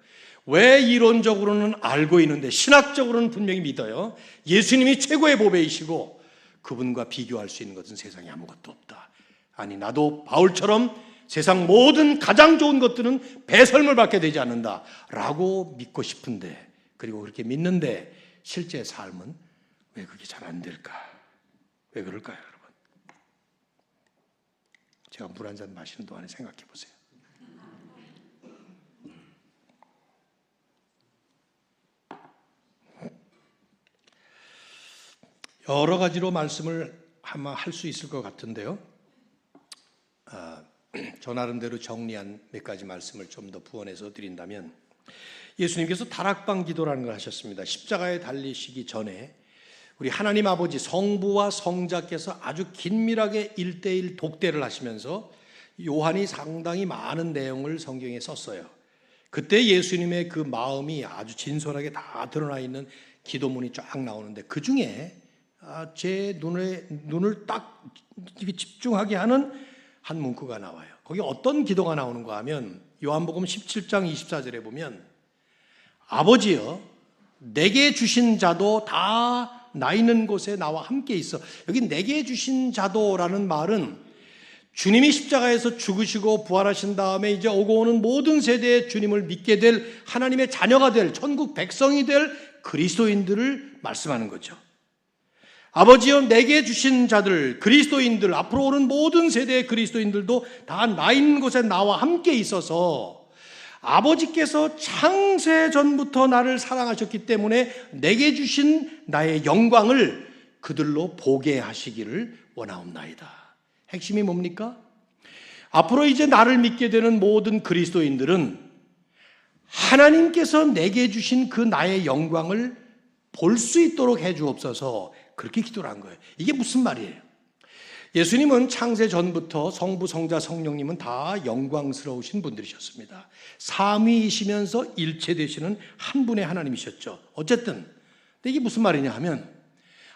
왜 이론적으로는 알고 있는데 신학적으로는 분명히 믿어요. 예수님이 최고의 보배이시고 그분과 비교할 수 있는 것은 세상에 아무것도 없다. 아니 나도 바울처럼 세상 모든 가장 좋은 것들은 배설물 받게 되지 않는다 라고 믿고 싶은데 그리고 그렇게 믿는데 실제 삶은 왜 그게 잘 안 될까? 왜 그럴까요 여러분? 제가 물 한 잔 마시는 동안에 생각해 보세요. 여러 가지로 말씀을 아마 할 수 있을 것 같은데요. 저 나름대로 정리한 몇 가지 말씀을 좀 더 부언해서 드린다면 예수님께서 다락방 기도라는 걸 하셨습니다. 십자가에 달리시기 전에 우리 하나님 아버지 성부와 성자께서 아주 긴밀하게 1:1 독대를 하시면서 요한이 상당히 많은 내용을 성경에 썼어요. 그때 예수님의 그 마음이 아주 진솔하게 다 드러나 있는 기도문이 쫙 나오는데 그 중에 제 눈을 딱 집중하게 하는 한 문구가 나와요. 거기 어떤 기도가 나오는가 하면 요한복음 17장 24절에 보면 아버지여 내게 주신 자도 다 나 있는 곳에 나와 함께 있어. 여기 내게 주신 자도라는 말은 주님이 십자가에서 죽으시고 부활하신 다음에 이제 오고 오는 모든 세대의 주님을 믿게 될 하나님의 자녀가 될 천국 백성이 될 그리스도인들을 말씀하는 거죠. 아버지여 내게 주신 자들, 그리스도인들, 앞으로 오는 모든 세대의 그리스도인들도 다 나 있는 곳에 나와 함께 있어서 아버지께서 창세 전부터 나를 사랑하셨기 때문에 내게 주신 나의 영광을 그들로 보게 하시기를 원하옵나이다. 핵심이 뭡니까? 앞으로 이제 나를 믿게 되는 모든 그리스도인들은 하나님께서 내게 주신 그 나의 영광을 볼 수 있도록 해 주옵소서, 그렇게 기도를 한 거예요. 이게 무슨 말이에요? 예수님은 창세 전부터 성부, 성자, 성령님은 다 영광스러우신 분들이셨습니다. 삼위이시면서 일체 되시는 한 분의 하나님이셨죠. 어쨌든 이게 무슨 말이냐 하면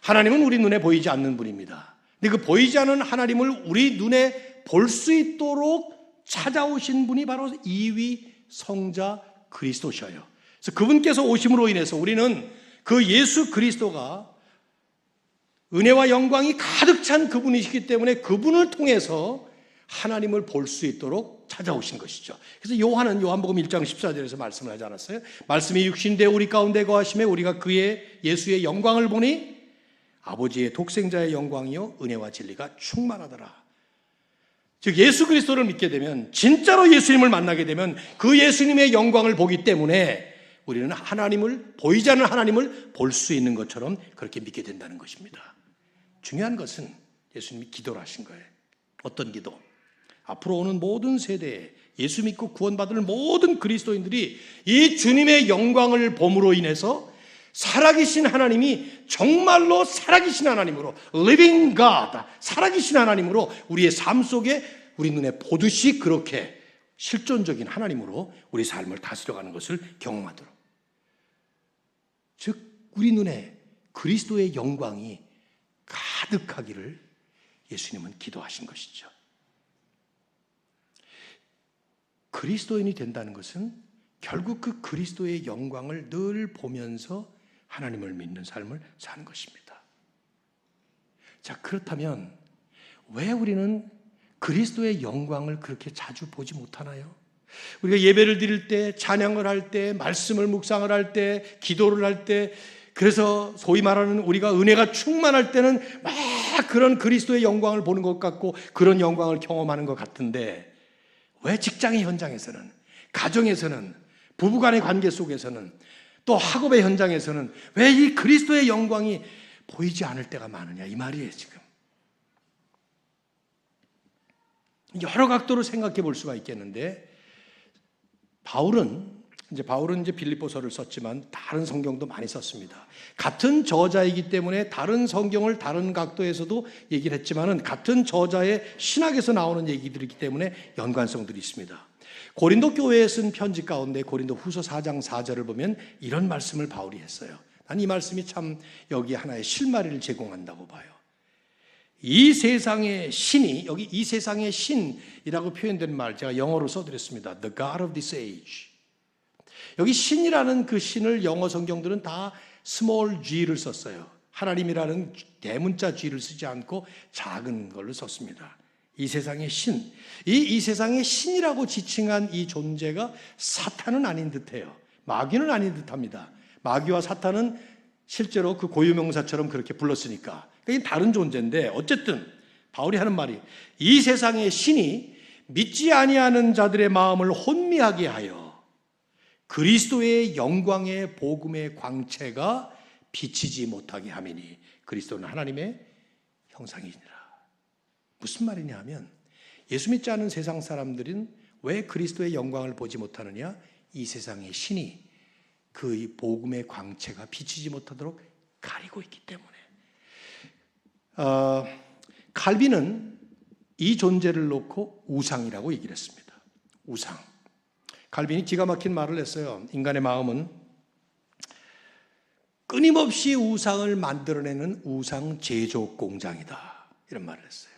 하나님은 우리 눈에 보이지 않는 분입니다. 근데 그 보이지 않는 하나님을 우리 눈에 볼 수 있도록 찾아오신 분이 바로 이위 성자 그리스도셔요. 그래서 그분께서 오심으로 인해서 우리는 그 예수 그리스도가 은혜와 영광이 가득 찬 그분이시기 때문에 그분을 통해서 하나님을 볼 수 있도록 찾아오신 것이죠. 그래서 요한은 요한복음 1장 14절에서 말씀을 하지 않았어요? 말씀이 육신되어 우리 가운데 거하심에 우리가 그의 예수의 영광을 보니 아버지의 독생자의 영광이요 은혜와 진리가 충만하더라. 즉 예수 그리스도를 믿게 되면, 진짜로 예수님을 만나게 되면 그 예수님의 영광을 보기 때문에 우리는 하나님을, 보이지 않는 하나님을 볼 수 있는 것처럼 그렇게 믿게 된다는 것입니다. 중요한 것은 예수님이 기도를 하신 거예요. 어떤 기도? 앞으로 오는 모든 세대에 예수 믿고 구원받을 모든 그리스도인들이 이 주님의 영광을 봄으로 인해서 살아계신 하나님이 정말로 살아계신 하나님으로, living God, 살아계신 하나님으로 우리의 삶 속에 우리 눈에 보듯이 그렇게 실존적인 하나님으로 우리 삶을 다스려가는 것을 경험하도록, 즉 우리 눈에 그리스도의 영광이 가득하기를 예수님은 기도하신 것이죠. 그리스도인이 된다는 것은 결국 그 그리스도의 영광을 늘 보면서 하나님을 믿는 삶을 사는 것입니다. 자, 그렇다면 왜 우리는 그리스도의 영광을 그렇게 자주 보지 못하나요? 우리가 예배를 드릴 때, 찬양을 할 때, 말씀을 묵상을 할 때, 기도를 할 때, 그래서 소위 말하는 우리가 은혜가 충만할 때는 막 그런 그리스도의 영광을 보는 것 같고 그런 영광을 경험하는 것 같은데, 왜 직장의 현장에서는, 가정에서는, 부부간의 관계 속에서는, 또 학업의 현장에서는 왜 이 그리스도의 영광이 보이지 않을 때가 많으냐, 이 말이에요. 지금 여러 각도로 생각해 볼 수가 있겠는데, 바울은 이제 빌립보서를 썼지만 다른 성경도 많이 썼습니다. 같은 저자이기 때문에 다른 성경을 다른 각도에서도 얘기를 했지만은 같은 저자의 신학에서 나오는 얘기들이기 때문에 연관성들이 있습니다. 고린도 교회에 쓴 편지 가운데 고린도 후서 4장 4절을 보면 이런 말씀을 바울이 했어요. 난 이 말씀이 참 여기 하나의 실마리를 제공한다고 봐요. 이 세상의 신이, 여기 이 세상의 신이라고 표현된 말 제가 영어로 써드렸습니다. The God of this age. 여기 신이라는 그 신을 영어 성경들은 다 small g를 썼어요. 하나님이라는 대문자 g를 쓰지 않고 작은 걸로 썼습니다. 이 세상의 신, 이 세상의 신이라고 지칭한 이 존재가 사탄은 아닌 듯해요. 마귀는 아닌 듯합니다. 마귀와 사탄은 실제로 그 고유명사처럼 그렇게 불렀으니까 이게 다른 존재인데, 어쨌든 바울이 하는 말이 이 세상의 신이 믿지 아니하는 자들의 마음을 혼미하게 하여 그리스도의 영광의 복음의 광채가 비치지 못하게 함이니 그리스도는 하나님의 형상이니라. 무슨 말이냐 하면, 예수 믿지 않는 세상 사람들은 왜 그리스도의 영광을 보지 못하느냐? 이 세상의 신이 그 복음의 광채가 비치지 못하도록 가리고 있기 때문에. 칼빈은 이 존재를 놓고 우상이라고 얘기를 했습니다. 우상. 칼빈이 기가 막힌 말을 했어요. 인간의 마음은 끊임없이 우상을 만들어내는 우상 제조 공장이다, 이런 말을 했어요.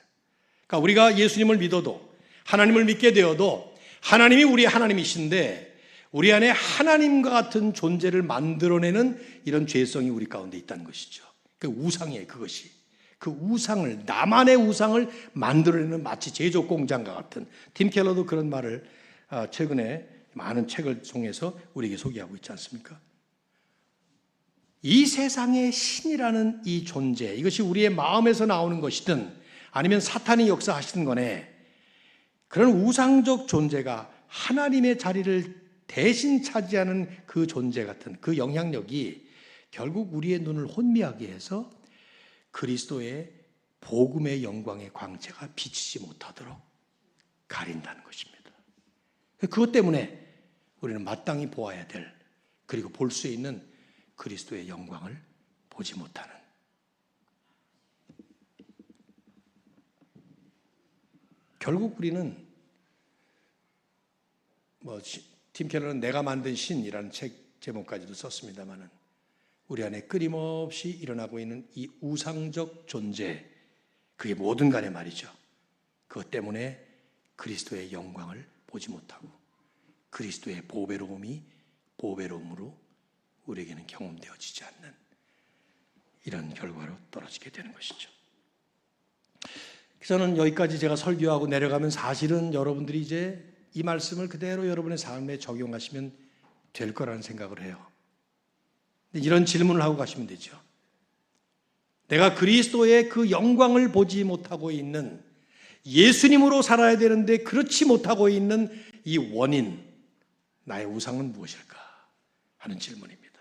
그러니까 우리가 예수님을 믿어도, 하나님을 믿게 되어도 하나님이 우리의 하나님이신데 우리 안에 하나님과 같은 존재를 만들어내는 이런 죄성이 우리 가운데 있다는 것이죠. 그 우상이에요, 그것이. 그 우상을, 나만의 우상을 만들어내는 마치 제조 공장과 같은, 팀 켈러도 그런 말을 최근에 많은 책을 통해서 우리에게 소개하고 있지 않습니까? 이 세상의 신이라는 이 존재, 이것이 우리의 마음에서 나오는 것이든 아니면 사탄이 역사하시는 거네, 그런 우상적 존재가 하나님의 자리를 대신 차지하는 그 존재 같은 그 영향력이 결국 우리의 눈을 혼미하게 해서 그리스도의 복음의 영광의 광채가 비치지 못하도록 가린다는 것입니다. 그것 때문에 우리는 마땅히 보아야 될, 그리고 볼 수 있는 그리스도의 영광을 보지 못하는, 결국 우리는 팀 켈러는 내가 만든 신이라는 책 제목까지도 썼습니다마는 우리 안에 끊임없이 일어나고 있는 이 우상적 존재, 그게 뭐든 간에 말이죠. 그것 때문에 그리스도의 영광을 보지 못하고 그리스도의 보배로움이 보배로움으로 우리에게는 경험되어지지 않는 이런 결과로 떨어지게 되는 것이죠. 저는 여기까지 제가 설교하고 내려가면 사실은 여러분들이 이제 이 말씀을 그대로 여러분의 삶에 적용하시면 될 거라는 생각을 해요. 이런 질문을 하고 가시면 되죠. 내가 그리스도의 그 영광을 보지 못하고 있는, 예수님으로 살아야 되는데 그렇지 못하고 있는 이 원인, 나의 우상은 무엇일까 하는 질문입니다.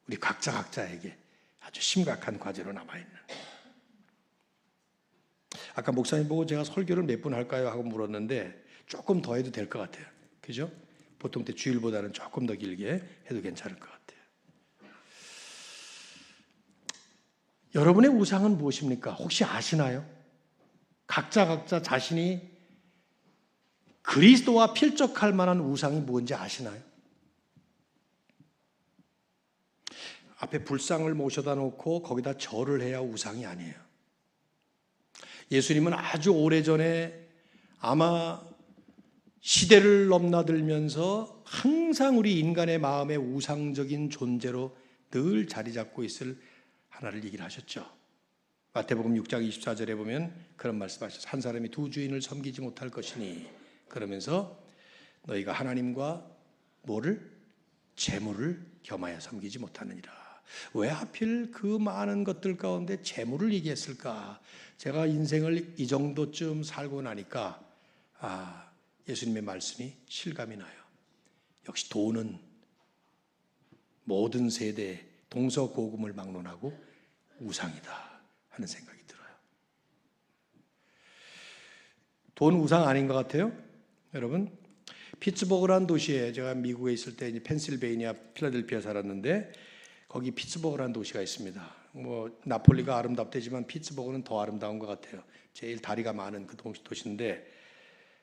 우리 각자에게 아주 심각한 과제로 남아있는. 아까 목사님 보고 제가 설교를 몇 분 할까요? 하고 물었는데 조금 더 해도 될 것 같아요. 그죠? 보통 때 주일보다는 조금 더 길게 해도 괜찮을 것 같아요. 여러분의 우상은 무엇입니까? 혹시 아시나요? 각자 자신이 그리스도와 필적할 만한 우상이 무엇인지 아시나요? 앞에 불상을 모셔다 놓고 거기다 절을 해야 우상이 아니에요. 예수님은 아주 오래전에 아마 시대를 넘나들면서 항상 우리 인간의 마음에 우상적인 존재로 늘 자리 잡고 있을 하나를 얘기를 하셨죠. 마태복음 6장 24절에 보면 그런 말씀하셨어요. 한 사람이 두 주인을 섬기지 못할 것이니, 그러면서 너희가 하나님과 뭐를? 재물을 겸하여 섬기지 못하느니라. 왜 하필 그 많은 것들 가운데 재물을 얘기했을까? 제가 인생을 이 정도쯤 살고 나니까 예수님의 말씀이 실감이 나요. 역시 돈은 모든 세대에 동서고금을 막론하고 우상이다 하는 생각이 들어요. 돈 우상 아닌 것 같아요? 여러분, 피츠버그라는 도시에, 제가 미국에 있을 때 펜실베이니아 필라델피아 살았는데 거기 피츠버그라는 도시가 있습니다. 나폴리가 아름답대지만 피츠버그는 더 아름다운 것 같아요. 제일 다리가 많은 그 도시인데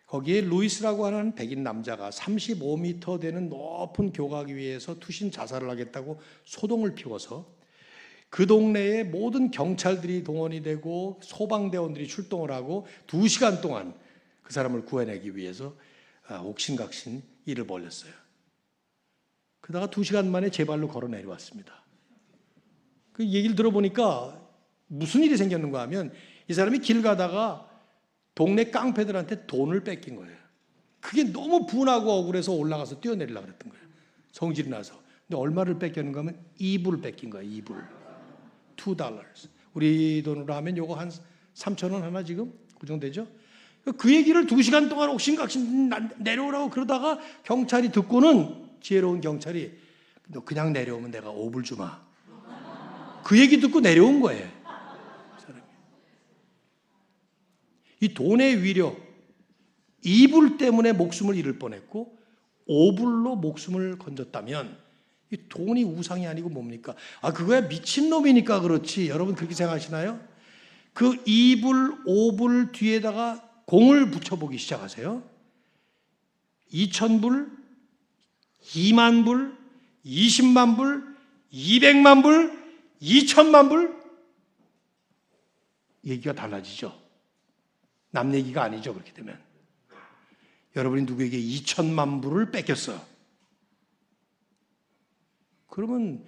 거기에 루이스라고 하는 백인 남자가 35m 되는 높은 교각 위에서 투신 자살을 하겠다고 소동을 피워서 그 동네에 모든 경찰들이 동원이 되고 소방대원들이 출동을 하고 2시간 동안 그 사람을 구해내기 위해서 옥신각신 일을 벌였어요. 그러다가 2시간 만에 제 발로 걸어 내려왔습니다. 그 얘기를 들어보니까 무슨 일이 생겼는가 하면 이 사람이 길 가다가 동네 깡패들한테 돈을 뺏긴 거예요. 그게 너무 분하고 억울해서 올라가서 뛰어내리려고 그랬던 거예요. 성질이 나서. 근데 얼마를 뺏겼는가 하면 2불 뺏긴 거예요. 2불. $2. 우리 돈으로 하면 요거 한 3,000원 하나 지금? 그 정도 되죠? 그 얘기를 2시간 동안 옥신각신 내려오라고 그러다가 경찰이 듣고는, 지혜로운 경찰이, 너 그냥 내려오면 내가 5불 주마. 그 얘기 듣고 내려온 거예요. 이 돈의 위력, 2불 때문에 목숨을 잃을 뻔했고 5불로 목숨을 건졌다면 이 돈이 우상이 아니고 뭡니까? 그거야 미친놈이니까 그렇지. 여러분 그렇게 생각하시나요? 그 2불, 5불 뒤에다가 공을 붙여보기 시작하세요. 2,000불, 2만 불, 20만 불, 200만 불, 2천만 불? 얘기가 달라지죠. 남 얘기가 아니죠. 그렇게 되면 여러분이 누구에게 2천만 불을 뺏겼어. 그러면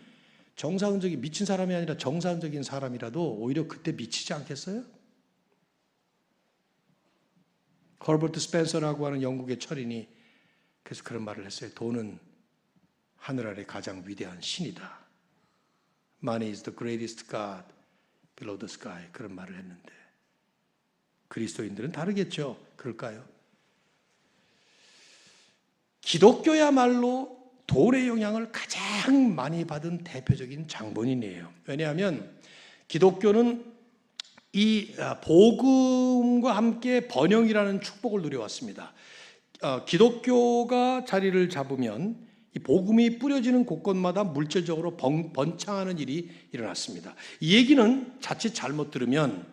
정상적인 미친 사람이 아니라 정상적인 사람이라도 오히려 그때 미치지 않겠어요? 허버트 스펜서라고 하는 영국의 철인이 그래서 그런 말을 했어요. 돈은 하늘 아래 가장 위대한 신이다. Money is the greatest God below the sky. 그런 말을 했는데 그리스도인들은 다르겠죠. 그럴까요? 기독교야말로 돈의 영향을 가장 많이 받은 대표적인 장본인이에요. 왜냐하면 기독교는 이 복음과 함께 번영이라는 축복을 누려왔습니다. 기독교가 자리를 잡으면 이 복음이 뿌려지는 곳곳마다 물질적으로 번창하는 일이 일어났습니다. 이 얘기는 자칫 잘못 들으면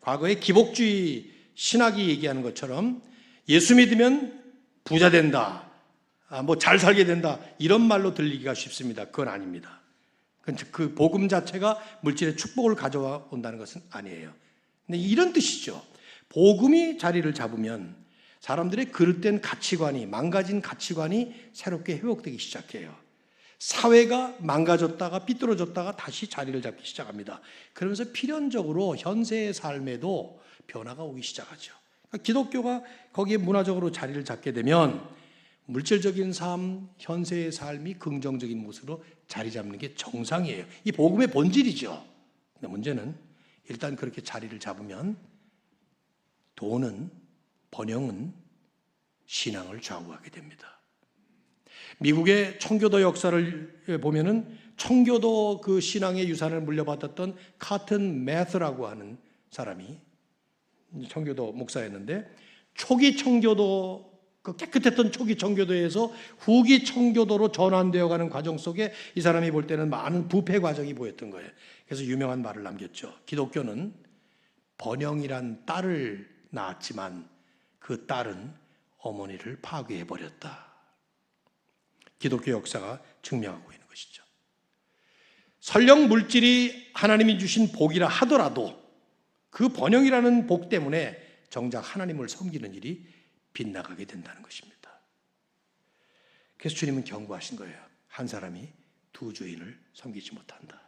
과거에 기복주의 신학이 얘기하는 것처럼 예수 믿으면 부자 된다, 뭐 잘 살게 된다 이런 말로 들리기가 쉽습니다. 그건 아닙니다. 그 복음 자체가 물질의 축복을 가져와 온다는 것은 아니에요. 근데 이런 뜻이죠. 복음이 자리를 잡으면 사람들의 그릇된 가치관이, 망가진 가치관이 새롭게 회복되기 시작해요. 사회가 망가졌다가 삐뚤어졌다가 다시 자리를 잡기 시작합니다. 그러면서 필연적으로 현세의 삶에도 변화가 오기 시작하죠. 그러니까 기독교가 거기에 문화적으로 자리를 잡게 되면 물질적인 삶, 현세의 삶이 긍정적인 모습으로 자리 잡는 게 정상이에요. 이 복음의 본질이죠. 근데 문제는 일단 그렇게 자리를 잡으면 돈은, 번영은 신앙을 좌우하게 됩니다. 미국의 청교도 역사를 보면은 청교도 그 신앙의 유산을 물려받았던 카튼 매스라고 하는 사람이 청교도 목사였는데 초기 청교도 그 깨끗했던 초기 청교도에서 후기 청교도로 전환되어 가는 과정 속에 이 사람이 볼 때는 많은 부패 과정이 보였던 거예요. 그래서 유명한 말을 남겼죠. 기독교는 번영이란 딸을 낳았지만 그 딸은 어머니를 파괴해버렸다. 기독교 역사가 증명하고 있는 것이죠. 설령 물질이 하나님이 주신 복이라 하더라도 그 번영이라는 복 때문에 정작 하나님을 섬기는 일이 빗나가게 된다는 것입니다. 그래서 주님은 경고하신 거예요. 한 사람이 두 주인을 섬기지 못한다.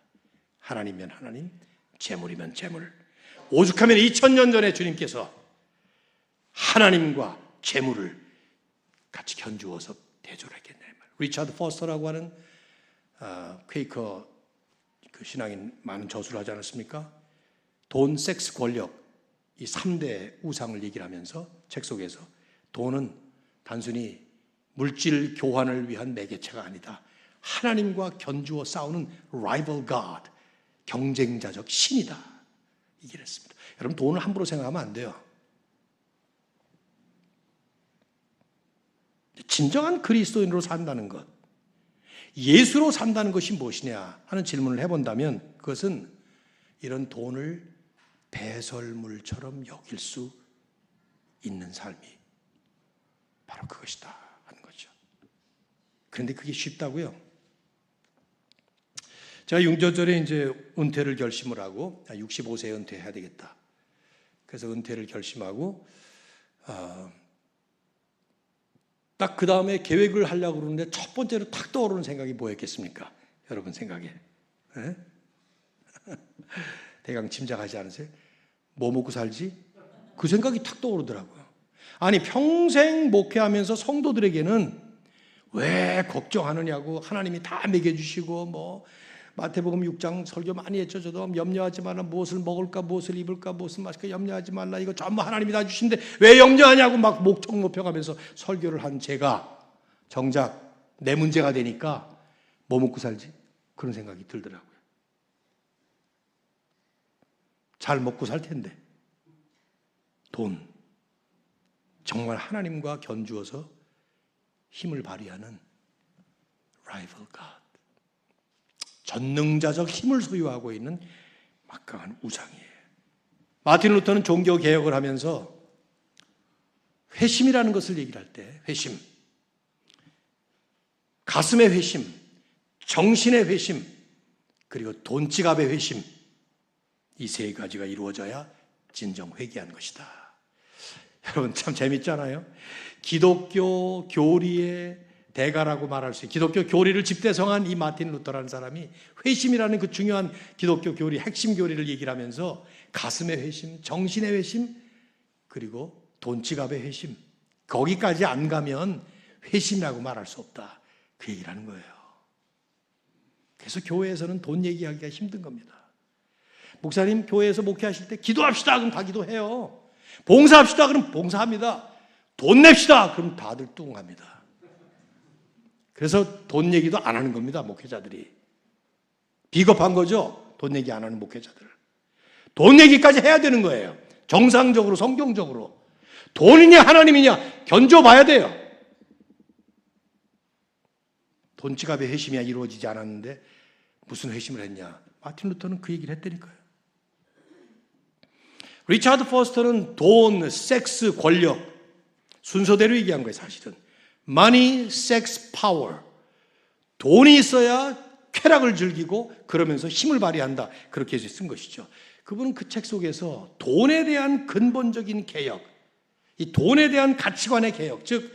하나님이면 하나님, 재물이면 재물. 오죽하면 2000년 전에 주님께서 하나님과 재물을 같이 견주어서 대조했겠네. 리차드 포스터라고 하는 퀘이커 그 신앙인 많은 저술을 하지 않았습니까? 돈, 섹스, 권력 이 3대 우상을 얘기를 하면서 책 속에서 돈은 단순히 물질 교환을 위한 매개체가 아니다. 하나님과 견주어 싸우는 rival God, 경쟁자적 신이다. 얘기를 했습니다. 여러분 돈을 함부로 생각하면 안 돼요. 진정한 그리스도인으로 산다는 것, 예수로 산다는 것이 무엇이냐 하는 질문을 해본다면 그것은 이런 돈을 배설물처럼 여길 수 있는 삶이 바로 그것이다 하는 거죠. 그런데 그게 쉽다고요? 제가 6절에 이제 은퇴를 결심을 하고 65세에 은퇴해야 되겠다. 그래서 은퇴를 결심하고 딱 그 다음에 계획을 하려고 그러는데 첫 번째로 탁 떠오르는 생각이 뭐였겠습니까? 여러분 생각에. 네? 대강 짐작하지 않으세요? 뭐 먹고 살지? 그 생각이 탁 떠오르더라고요. 아니 평생 목회하면서 성도들에게는 왜 걱정하느냐고 하나님이 다 먹여주시고 뭐 마태복음 6장 설교 많이 했죠. 저도 염려하지 말라. 무엇을 먹을까, 무엇을 입을까, 무엇을 마실까 염려하지 말라. 이거 전부 하나님이 다 주신데 왜 염려하냐고 막 목청 높여가면서 설교를 한 제가 정작 내 문제가 되니까 뭐 먹고 살지? 그런 생각이 들더라고요. 잘 먹고 살 텐데 돈 정말 하나님과 견주어서 힘을 발휘하는 rival God, 전능자적 힘을 소유하고 있는 막강한 우상이에요. 마틴 루터는 종교 개혁을 하면서 회심이라는 것을 얘기를 할 때 회심, 가슴의 회심, 정신의 회심, 그리고 돈지갑의 회심, 이 세 가지가 이루어져야 진정 회개한 것이다. 여러분 참 재밌잖아요. 기독교 교리에 대가라고 말할 수 있는 기독교 교리를 집대성한 이 마틴 루터라는 사람이 회심이라는 그 중요한 기독교 교리, 핵심 교리를 얘기를 하면서 가슴의 회심, 정신의 회심, 그리고 돈 지갑의 회심, 거기까지 안 가면 회심이라고 말할 수 없다, 그 얘기를 하는 거예요. 그래서 교회에서는 돈 얘기하기가 힘든 겁니다. 목사님 교회에서 목회하실 때 기도합시다 그럼 다 기도해요. 봉사합시다 그럼 봉사합니다. 돈 냅시다 그럼 다들 뚱합니다. 그래서 돈 얘기도 안 하는 겁니다. 목회자들이 비겁한 거죠. 돈 얘기 안 하는 목회자들. 돈 얘기까지 해야 되는 거예요. 정상적으로 성경적으로. 돈이냐 하나님이냐 견줘봐야 돼요. 돈 지갑의 회심이 이루어지지 않았는데 무슨 회심을 했냐. 마틴 루터는 그 얘기를 했다니까요. 리차드 포스터는 돈, 섹스, 권력 순서대로 얘기한 거예요. 사실은 Money, Sex, Power. 돈이 있어야 쾌락을 즐기고 그러면서 힘을 발휘한다, 그렇게 해서 쓴 것이죠. 그분은 그 책 속에서 돈에 대한 근본적인 개혁, 이 돈에 대한 가치관의 개혁, 즉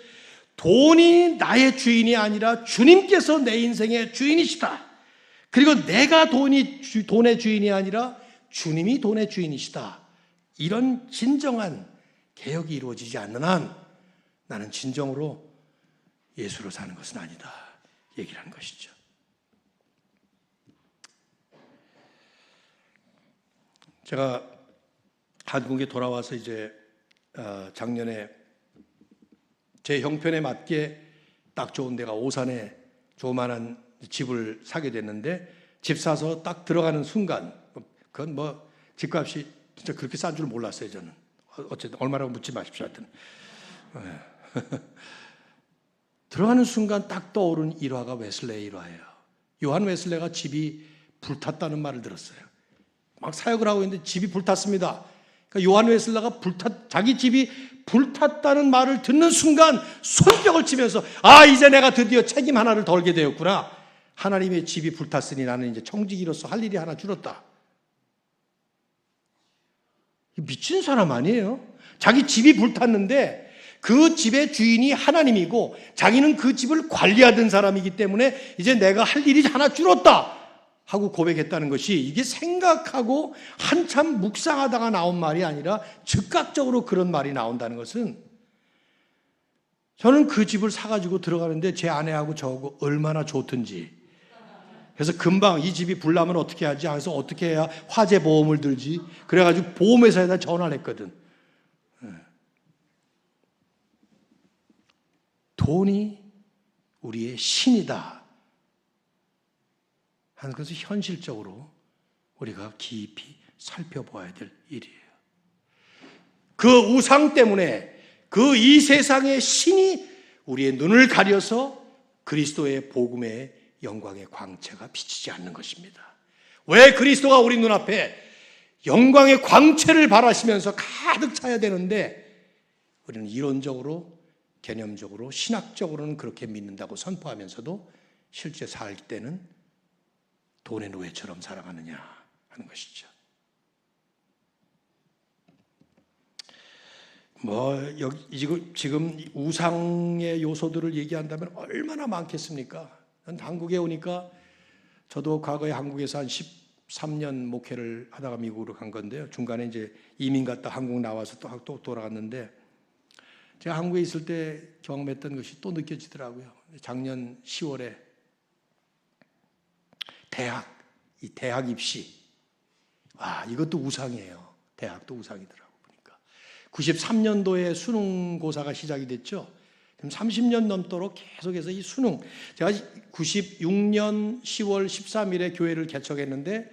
돈이 나의 주인이 아니라 주님께서 내 인생의 주인이시다. 그리고 내가 돈의 주인이 아니라 주님이 돈의 주인이시다. 이런 진정한 개혁이 이루어지지 않는 한 나는 진정으로 예수로 사는 것은 아니다, 얘기를 하는 것이죠. 제가 한국에 돌아와서 이제 작년에 제 형편에 맞게 딱 좋은 데가 오산에 조그만한 집을 사게 됐는데, 집 사서 딱 들어가는 순간, 그건 뭐 집값이 진짜 그렇게 싼 줄 몰랐어요. 저는 어쨌든 얼마라고 묻지 마십시오. 하여튼 들어가는 순간 딱 떠오른 일화가 웨슬레이 일화예요. 요한 웨슬레가 집이 불탔다는 말을 들었어요. 막 사역을 하고 있는데 집이 불탔습니다. 그러니까 요한 웨슬레가 자기 집이 불탔다는 말을 듣는 순간 손뼉을 치면서 이제 내가 드디어 책임 하나를 덜게 되었구나. 하나님의 집이 불탔으니 나는 이제 청지기로서 할 일이 하나 줄었다. 미친 사람 아니에요? 자기 집이 불탔는데 그 집의 주인이 하나님이고 자기는 그 집을 관리하던 사람이기 때문에 이제 내가 할 일이 하나 줄었다 하고 고백했다는 것이, 이게 생각하고 한참 묵상하다가 나온 말이 아니라 즉각적으로 그런 말이 나온다는 것은, 저는 그 집을 사가지고 들어가는데 제 아내하고 저하고 얼마나 좋든지, 그래서 금방 이 집이 불나면 어떻게 하지? 그래서 어떻게 해야 화재 보험을 들지? 그래가지고 보험회사에다 전화를 했거든. 돈이 우리의 신이다 하는 것을 현실적으로 우리가 깊이 살펴보아야 될 일이에요. 그 우상 때문에 그 이 세상의 신이 우리의 눈을 가려서 그리스도의 복음의 영광의 광채가 비치지 않는 것입니다. 왜 그리스도가 우리 눈앞에 영광의 광채를 발하시면서 가득 차야 되는데, 우리는 이론적으로, 개념적으로, 신학적으로는 그렇게 믿는다고 선포하면서도 실제 살 때는 돈의 노예처럼 살아가느냐 하는 것이죠. 지금 우상의 요소들을 얘기한다면 얼마나 많겠습니까? 한국에 오니까, 저도 과거에 한국에서 한 13년 목회를 하다가 미국으로 간 건데요. 중간에 이제 이민 갔다 한국 나와서 또 돌아갔는데, 제가 한국에 있을 때 경험했던 것이 또 느껴지더라고요. 작년 10월에 이 대학 입시. 이것도 우상이에요. 대학도 우상이더라고 보니까. 93년도에 수능고사가 시작이 됐죠. 30년 넘도록 계속해서 이 수능, 제가 96년 10월 13일에 교회를 개척했는데,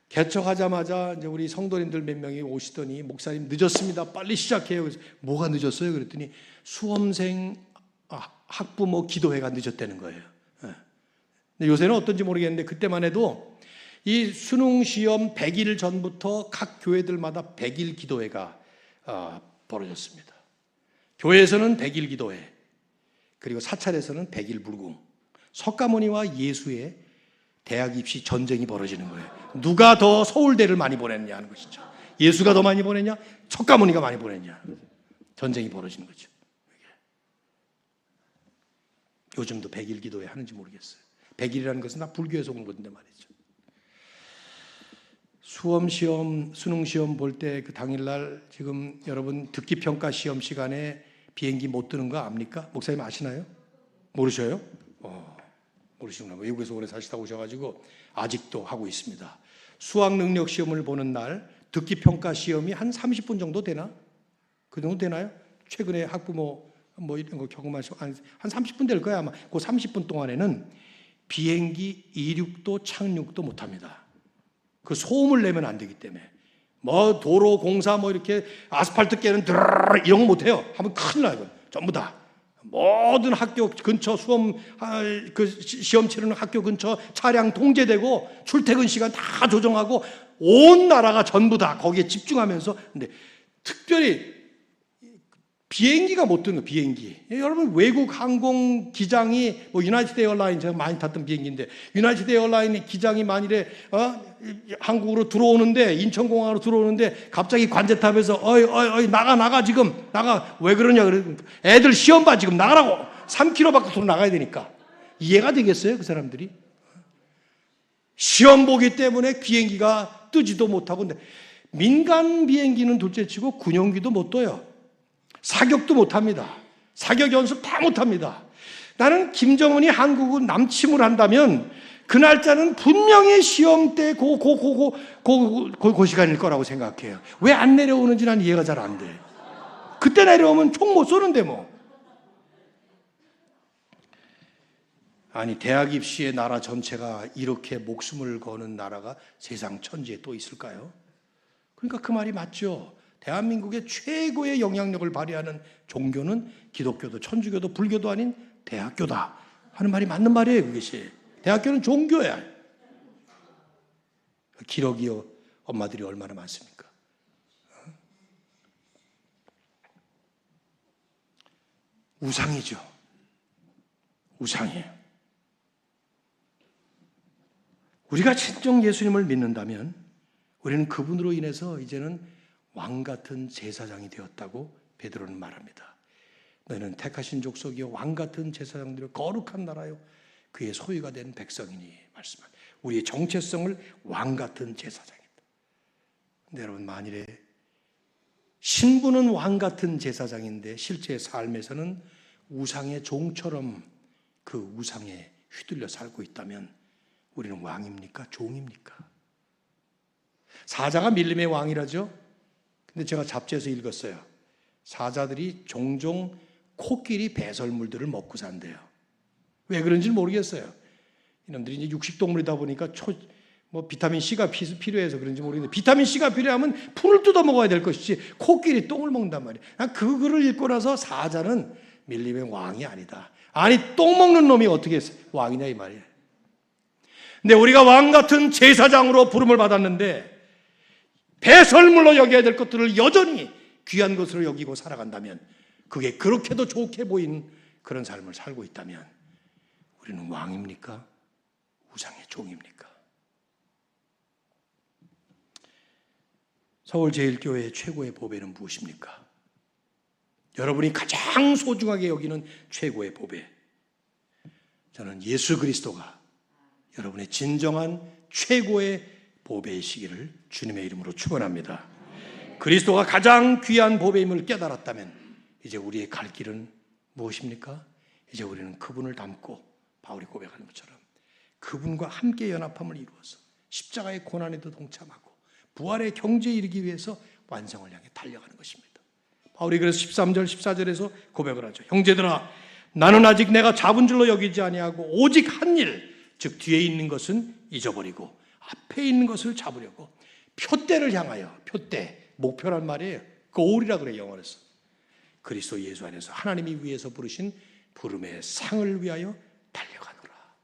개척하자마자 이제 우리 성도님들 몇 명이 오시더니, 목사님 늦었습니다, 빨리 시작해요. 그래서 뭐가 늦었어요? 그랬더니 수험생 학부모 기도회가 늦었다는 거예요. 근데 요새는 어떤지 모르겠는데, 그때만 해도 이 수능 시험 100일 전부터 각 교회들마다 100일 기도회가 벌어졌습니다. 교회에서는 100일 기도회, 그리고 사찰에서는 100일 불궁, 석가모니와 예수의 대학 입시 전쟁이 벌어지는 거예요. 누가 더 서울대를 많이 보냈냐 하는 것이죠. 예수가 더 많이 보냈냐, 석가모니가 많이 보냈냐, 전쟁이 벌어지는 거죠. 요즘도 100일 기도회 하는지 모르겠어요. 100일이라는 것은 다 불교에서 온 건데 말이죠. 수능 시험 볼 때 그 당일날 지금 여러분 듣기 평가 시험 시간에 비행기 못 뜨는 거 압니까? 목사님 아시나요? 모르셔요? 모르시구나. 외국에서 오래 사시다 오셔가지고 아직도 하고 있습니다. 수학 능력 시험을 보는 날 듣기 평가 시험이 한 30분 정도 되나? 그 정도 되나요? 최근에 학부모 뭐 이런 거 경험하시고 한 30분 될 거야 아마. 그 30분 동안에는 비행기 이륙도 착륙도 못합니다. 그 소음을 내면 안 되기 때문에. 뭐 도로 공사 뭐 이렇게 아스팔트 깨는 드르르 이런 거 못해요. 하면 큰일 나요. 전부 다. 모든 학교 근처 시험 치르는 학교 근처 차량 통제되고 출퇴근 시간 다 조정하고 온 나라가 전부 다 거기에 집중하면서. 근데 특별히 비행기가 못 뜨는 비행기. 여러분 외국 항공 기장이 뭐 유나이티드 에어라인 제가 많이 탔던 비행기인데 유나이티드 에어라인 기장이 만일에 한국으로 들어오는데 인천공항으로 들어오는데 갑자기 관제탑에서 어이 나가 지금 나가 왜 그러냐 그래 애들 시험 봐 지금 나가라고 3km 밖으로 나가야 되니까 이해가 되겠어요 그 사람들이? 시험 보기 때문에 비행기가 뜨지도 못하고 근데 민간 비행기는 둘째치고 군용기도 못 떠요. 사격도 못합니다. 사격 연습 다 못합니다. 나는 김정은이 한국을 남침을 한다면 그 날짜는 분명히 시험 때 그 시간일 거라고 생각해요. 왜 안 내려오는지 난 이해가 잘 안 돼. 그때 내려오면 총 못 쏘는데 뭐. 아니 대학 입시의 나라 전체가 이렇게 목숨을 거는 나라가 세상 천지에 또 있을까요? 그러니까 그 말이 맞죠. 대한민국의 최고의 영향력을 발휘하는 종교는 기독교도 천주교도 불교도 아닌 대학교다 하는 말이 맞는 말이에요. 그것이 대학교는 종교야. 기러기요 엄마들이 얼마나 많습니까? 우상이죠. 우상이에요. 우리가 진정 예수님을 믿는다면 우리는 그분으로 인해서 이제는 왕 같은 제사장이 되었다고 베드로는 말합니다. 너희는 택하신 족속이요 왕 같은 제사장들이요 거룩한 나라요 그의 소유가 된 백성이니 말씀합니다. 우리의 정체성을 왕 같은 제사장이다. 근데 여러분 만일에 신분은 왕 같은 제사장인데 실제 삶에서는 우상의 종처럼 그 우상에 휘둘려 살고 있다면 우리는 왕입니까? 종입니까? 사자가 밀림의 왕이라죠. 근데 제가 잡지에서 읽었어요. 사자들이 종종 코끼리 배설물들을 먹고 산대요. 왜 그런지는 모르겠어요. 이놈들이 이제 육식동물이다 보니까 비타민 C가 필요해서 그런지 모르겠는데 비타민 C가 필요하면 풀을 뜯어 먹어야 될 것이지 코끼리 똥을 먹는단 말이에요. 그 글을 읽고 나서 사자는 밀림의 왕이 아니다. 아니 똥 먹는 놈이 어떻게 왕이냐 이 말이에요. 근데 우리가 왕 같은 제사장으로 부름을 받았는데 배설물로 여겨야 될 것들을 여전히 귀한 것으로 여기고 살아간다면 그게 그렇게도 좋게 보이는 그런 삶을 살고 있다면 우리는 왕입니까? 우상의 종입니까? 서울제일교회의 최고의 보배는 무엇입니까? 여러분이 가장 소중하게 여기는 최고의 보배. 저는 예수 그리스도가 여러분의 진정한 최고의 보배이시기를 주님의 이름으로 축원합니다. 그리스도가 가장 귀한 보배임을 깨달았다면 이제 우리의 갈 길은 무엇입니까? 이제 우리는 그분을 닮고 바울이 고백하는 것처럼 그분과 함께 연합함을 이루어서 십자가의 고난에도 동참하고 부활의 경지에 이르기 위해서 완성을 향해 달려가는 것입니다. 바울이 그래서 13절 14절에서 고백을 하죠. 형제들아 나는 아직 내가 잡은 줄로 여기지 아니하고 오직 한 일 즉 뒤에 있는 것은 잊어버리고 앞에 있는 것을 잡으려고 표대를 향하여 표대 목표란 말이에요. goal이라 그래요 영어에서. 그리스도 예수 안에서 하나님이 위에서 부르신 부름의 상을 위하여 달려가노라.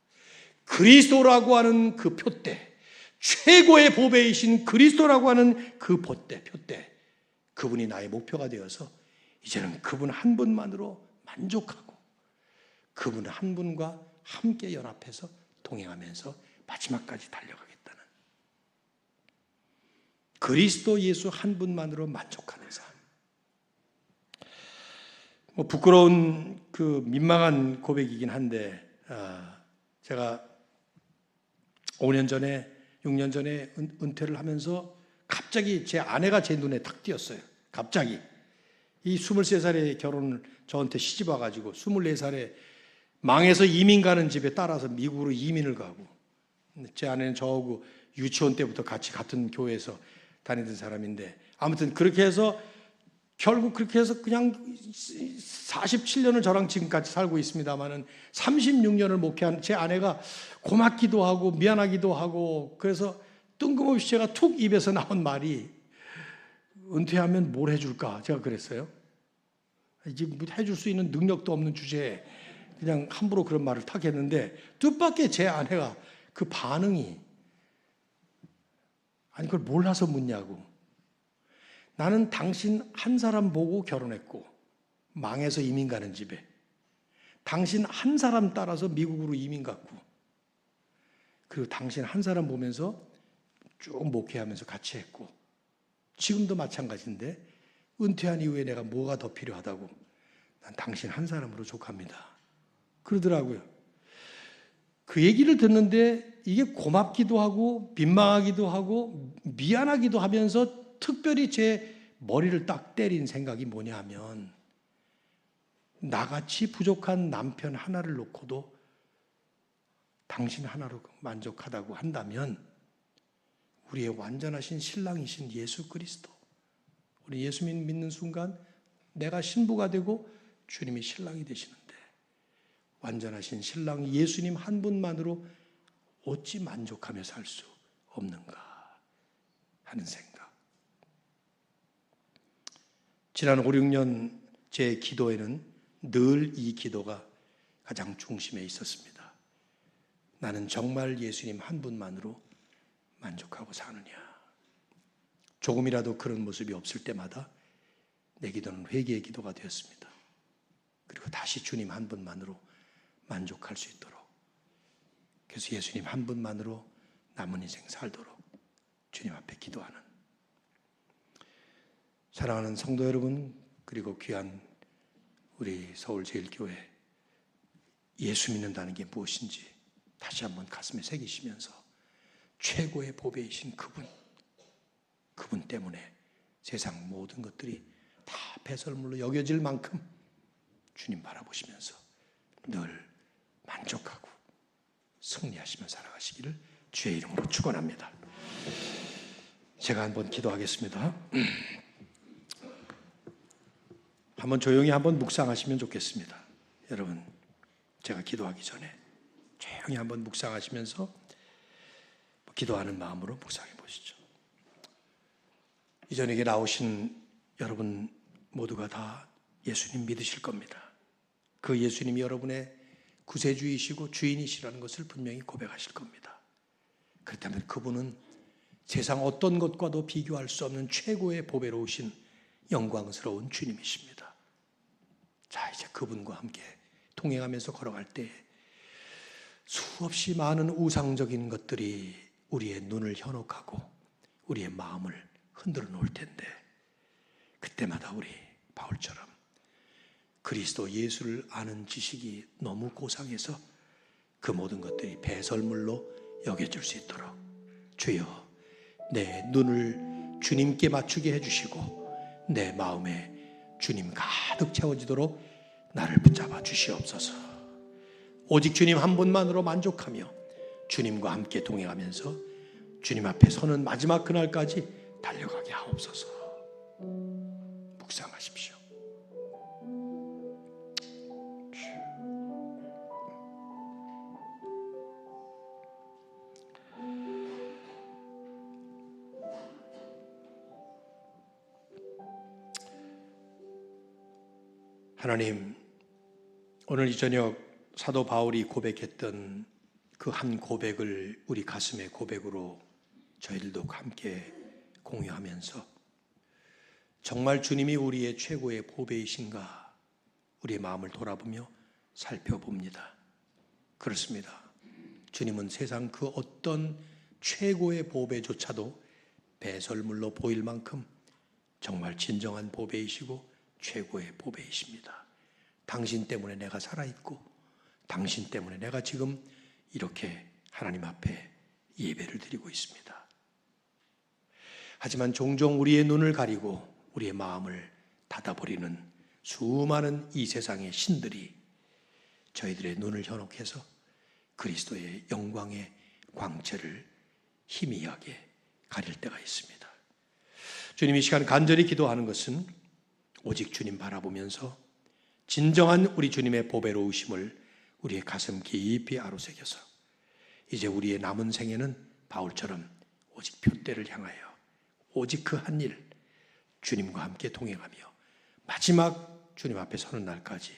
그리스도라고 하는 그 표대 최고의 보배이신 그리스도라고 하는 그 표대 그분이 나의 목표가 되어서 이제는 그분 한 분만으로 만족하고 그분 한 분과 함께 연합해서 동행하면서 마지막까지 달려가겠다는 그리스도 예수 한 분만으로 만족하는 삶. 뭐 부끄러운 그 민망한 고백이긴 한데 제가 5년 전에 6년 전에 은퇴를 하면서 갑자기 제 아내가 제 눈에 탁 띄었어요. 갑자기 이 23살에 결혼을 저한테 시집 와가지고 24살에 망해서 이민 가는 집에 따라서 미국으로 이민을 가고, 제 아내는 저하고 유치원 때부터 같이 같은 교회에서 다니던 사람인데, 아무튼 그렇게 해서 결국 그렇게 해서 그냥 47년을 저랑 지금까지 살고 있습니다마는 36년을 목회한 제 아내가 고맙기도 하고 미안하기도 하고, 그래서 뜬금없이 제가 툭 입에서 나온 말이 은퇴하면 뭘 해줄까? 제가 그랬어요. 이제 해줄 수 있는 능력도 없는 주제에 그냥 함부로 그런 말을 탁 했는데, 뜻밖의 제 아내가 그 반응이, 아니 그걸 몰라서 묻냐고. 나는 당신 한 사람 보고 결혼했고 망해서 이민 가는 집에 당신 한 사람 따라서 미국으로 이민 갔고, 그리고 당신 한 사람 보면서 쭉 목회하면서 같이 했고, 지금도 마찬가지인데 은퇴한 이후에 내가 뭐가 더 필요하다고. 난 당신 한 사람으로 족합니다. 그러더라고요. 그 얘기를 듣는데 이게 고맙기도 하고 민망하기도 하고 미안하기도 하면서 특별히 제 머리를 딱 때린 생각이 뭐냐 하면, 나같이 부족한 남편 하나를 놓고도 당신 하나로 만족하다고 한다면 우리의 완전하신 신랑이신 예수 그리스도, 우리 예수 믿는 순간 내가 신부가 되고 주님이 신랑이 되시는데, 완전하신 신랑 예수님 한 분만으로 어찌 만족하며 살 수 없는가 하는 생각. 지난 5, 6년 제 기도에는 늘 이 기도가 가장 중심에 있었습니다. 나는 정말 예수님 한 분만으로 만족하고 사느냐. 조금이라도 그런 모습이 없을 때마다 내 기도는 회개의 기도가 되었습니다. 그리고 다시 주님 한 분만으로 만족할 수 있도록, 그래서 예수님 한 분만으로 남은 인생 살도록 주님 앞에 기도하는, 사랑하는 성도 여러분, 그리고 귀한 우리 서울제일교회, 예수 믿는다는 게 무엇인지 다시 한번 가슴에 새기시면서 최고의 보배이신 그분 때문에 세상 모든 것들이 다 배설물로 여겨질 만큼 주님 바라보시면서 늘 만족하고 승리하시며 살아가시기를 주의 이름으로 축원합니다. 제가 한번 기도하겠습니다. 한번 조용히 한번 묵상하시면 좋겠습니다. 여러분, 제가 기도하기 전에 조용히 한번 묵상하시면서 기도하는 마음으로 묵상해 보시죠. 이 저녁에 나오신 여러분 모두가 다 예수님 믿으실 겁니다. 그 예수님이 여러분의 구세주이시고 주인이시라는 것을 분명히 고백하실 겁니다. 그렇다면 그분은 세상 어떤 것과도 비교할 수 없는 최고의 보배로우신 영광스러운 주님이십니다. 자, 이제 그분과 함께 동행하면서 걸어갈 때 수없이 많은 우상적인 것들이 우리의 눈을 현혹하고 우리의 마음을 흔들어 놓을 텐데, 그때마다 우리 바울처럼 그리스도 예수를 아는 지식이 너무 고상해서 그 모든 것들이 배설물로 여겨질 수 있도록 주여 내 눈을 주님께 맞추게 해주시고 내 마음에 주님 가득 채워지도록 나를 붙잡아 주시옵소서. 오직 주님 한 분만으로 만족하며 주님과 함께 동행하면서 주님 앞에 서는 마지막 그날까지 달려가게 하옵소서. 묵상하십시오. 하나님, 오늘 이 저녁 사도 바울이 고백했던 그 한 고백을 우리 가슴의 고백으로 저희들도 함께 공유하면서 정말 주님이 우리의 최고의 보배이신가 우리의 마음을 돌아보며 살펴봅니다. 그렇습니다. 주님은 세상 그 어떤 최고의 보배조차도 배설물로 보일 만큼 정말 진정한 보배이시고 최고의 보배이십니다. 당신 때문에 내가 살아있고 당신 때문에 내가 지금 이렇게 하나님 앞에 예배를 드리고 있습니다. 하지만 종종 우리의 눈을 가리고 우리의 마음을 닫아버리는 수많은 이 세상의 신들이 저희들의 눈을 현혹해서 그리스도의 영광의 광채를 희미하게 가릴 때가 있습니다. 주님, 이 시간 간절히 기도하는 것은 오직 주님 바라보면서 진정한 우리 주님의 보배로우심을 우리의 가슴 깊이 아로새겨서 이제 우리의 남은 생에는 바울처럼 오직 표대를 향하여 오직 그 한 일 주님과 함께 동행하며 마지막 주님 앞에 서는 날까지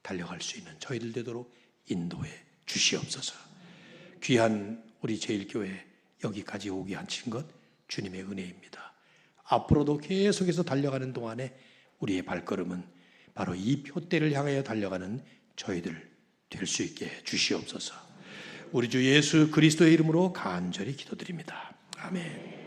달려갈 수 있는 저희들 되도록 인도해 주시옵소서. 귀한 우리 제일교회 여기까지 오게 하신 것 주님의 은혜입니다. 앞으로도 계속해서 달려가는 동안에 우리의 발걸음은 바로 이 표대를 향하여 달려가는 저희들 될 수 있게 해 주시옵소서. 우리 주 예수 그리스도의 이름으로 간절히 기도드립니다. 아멘.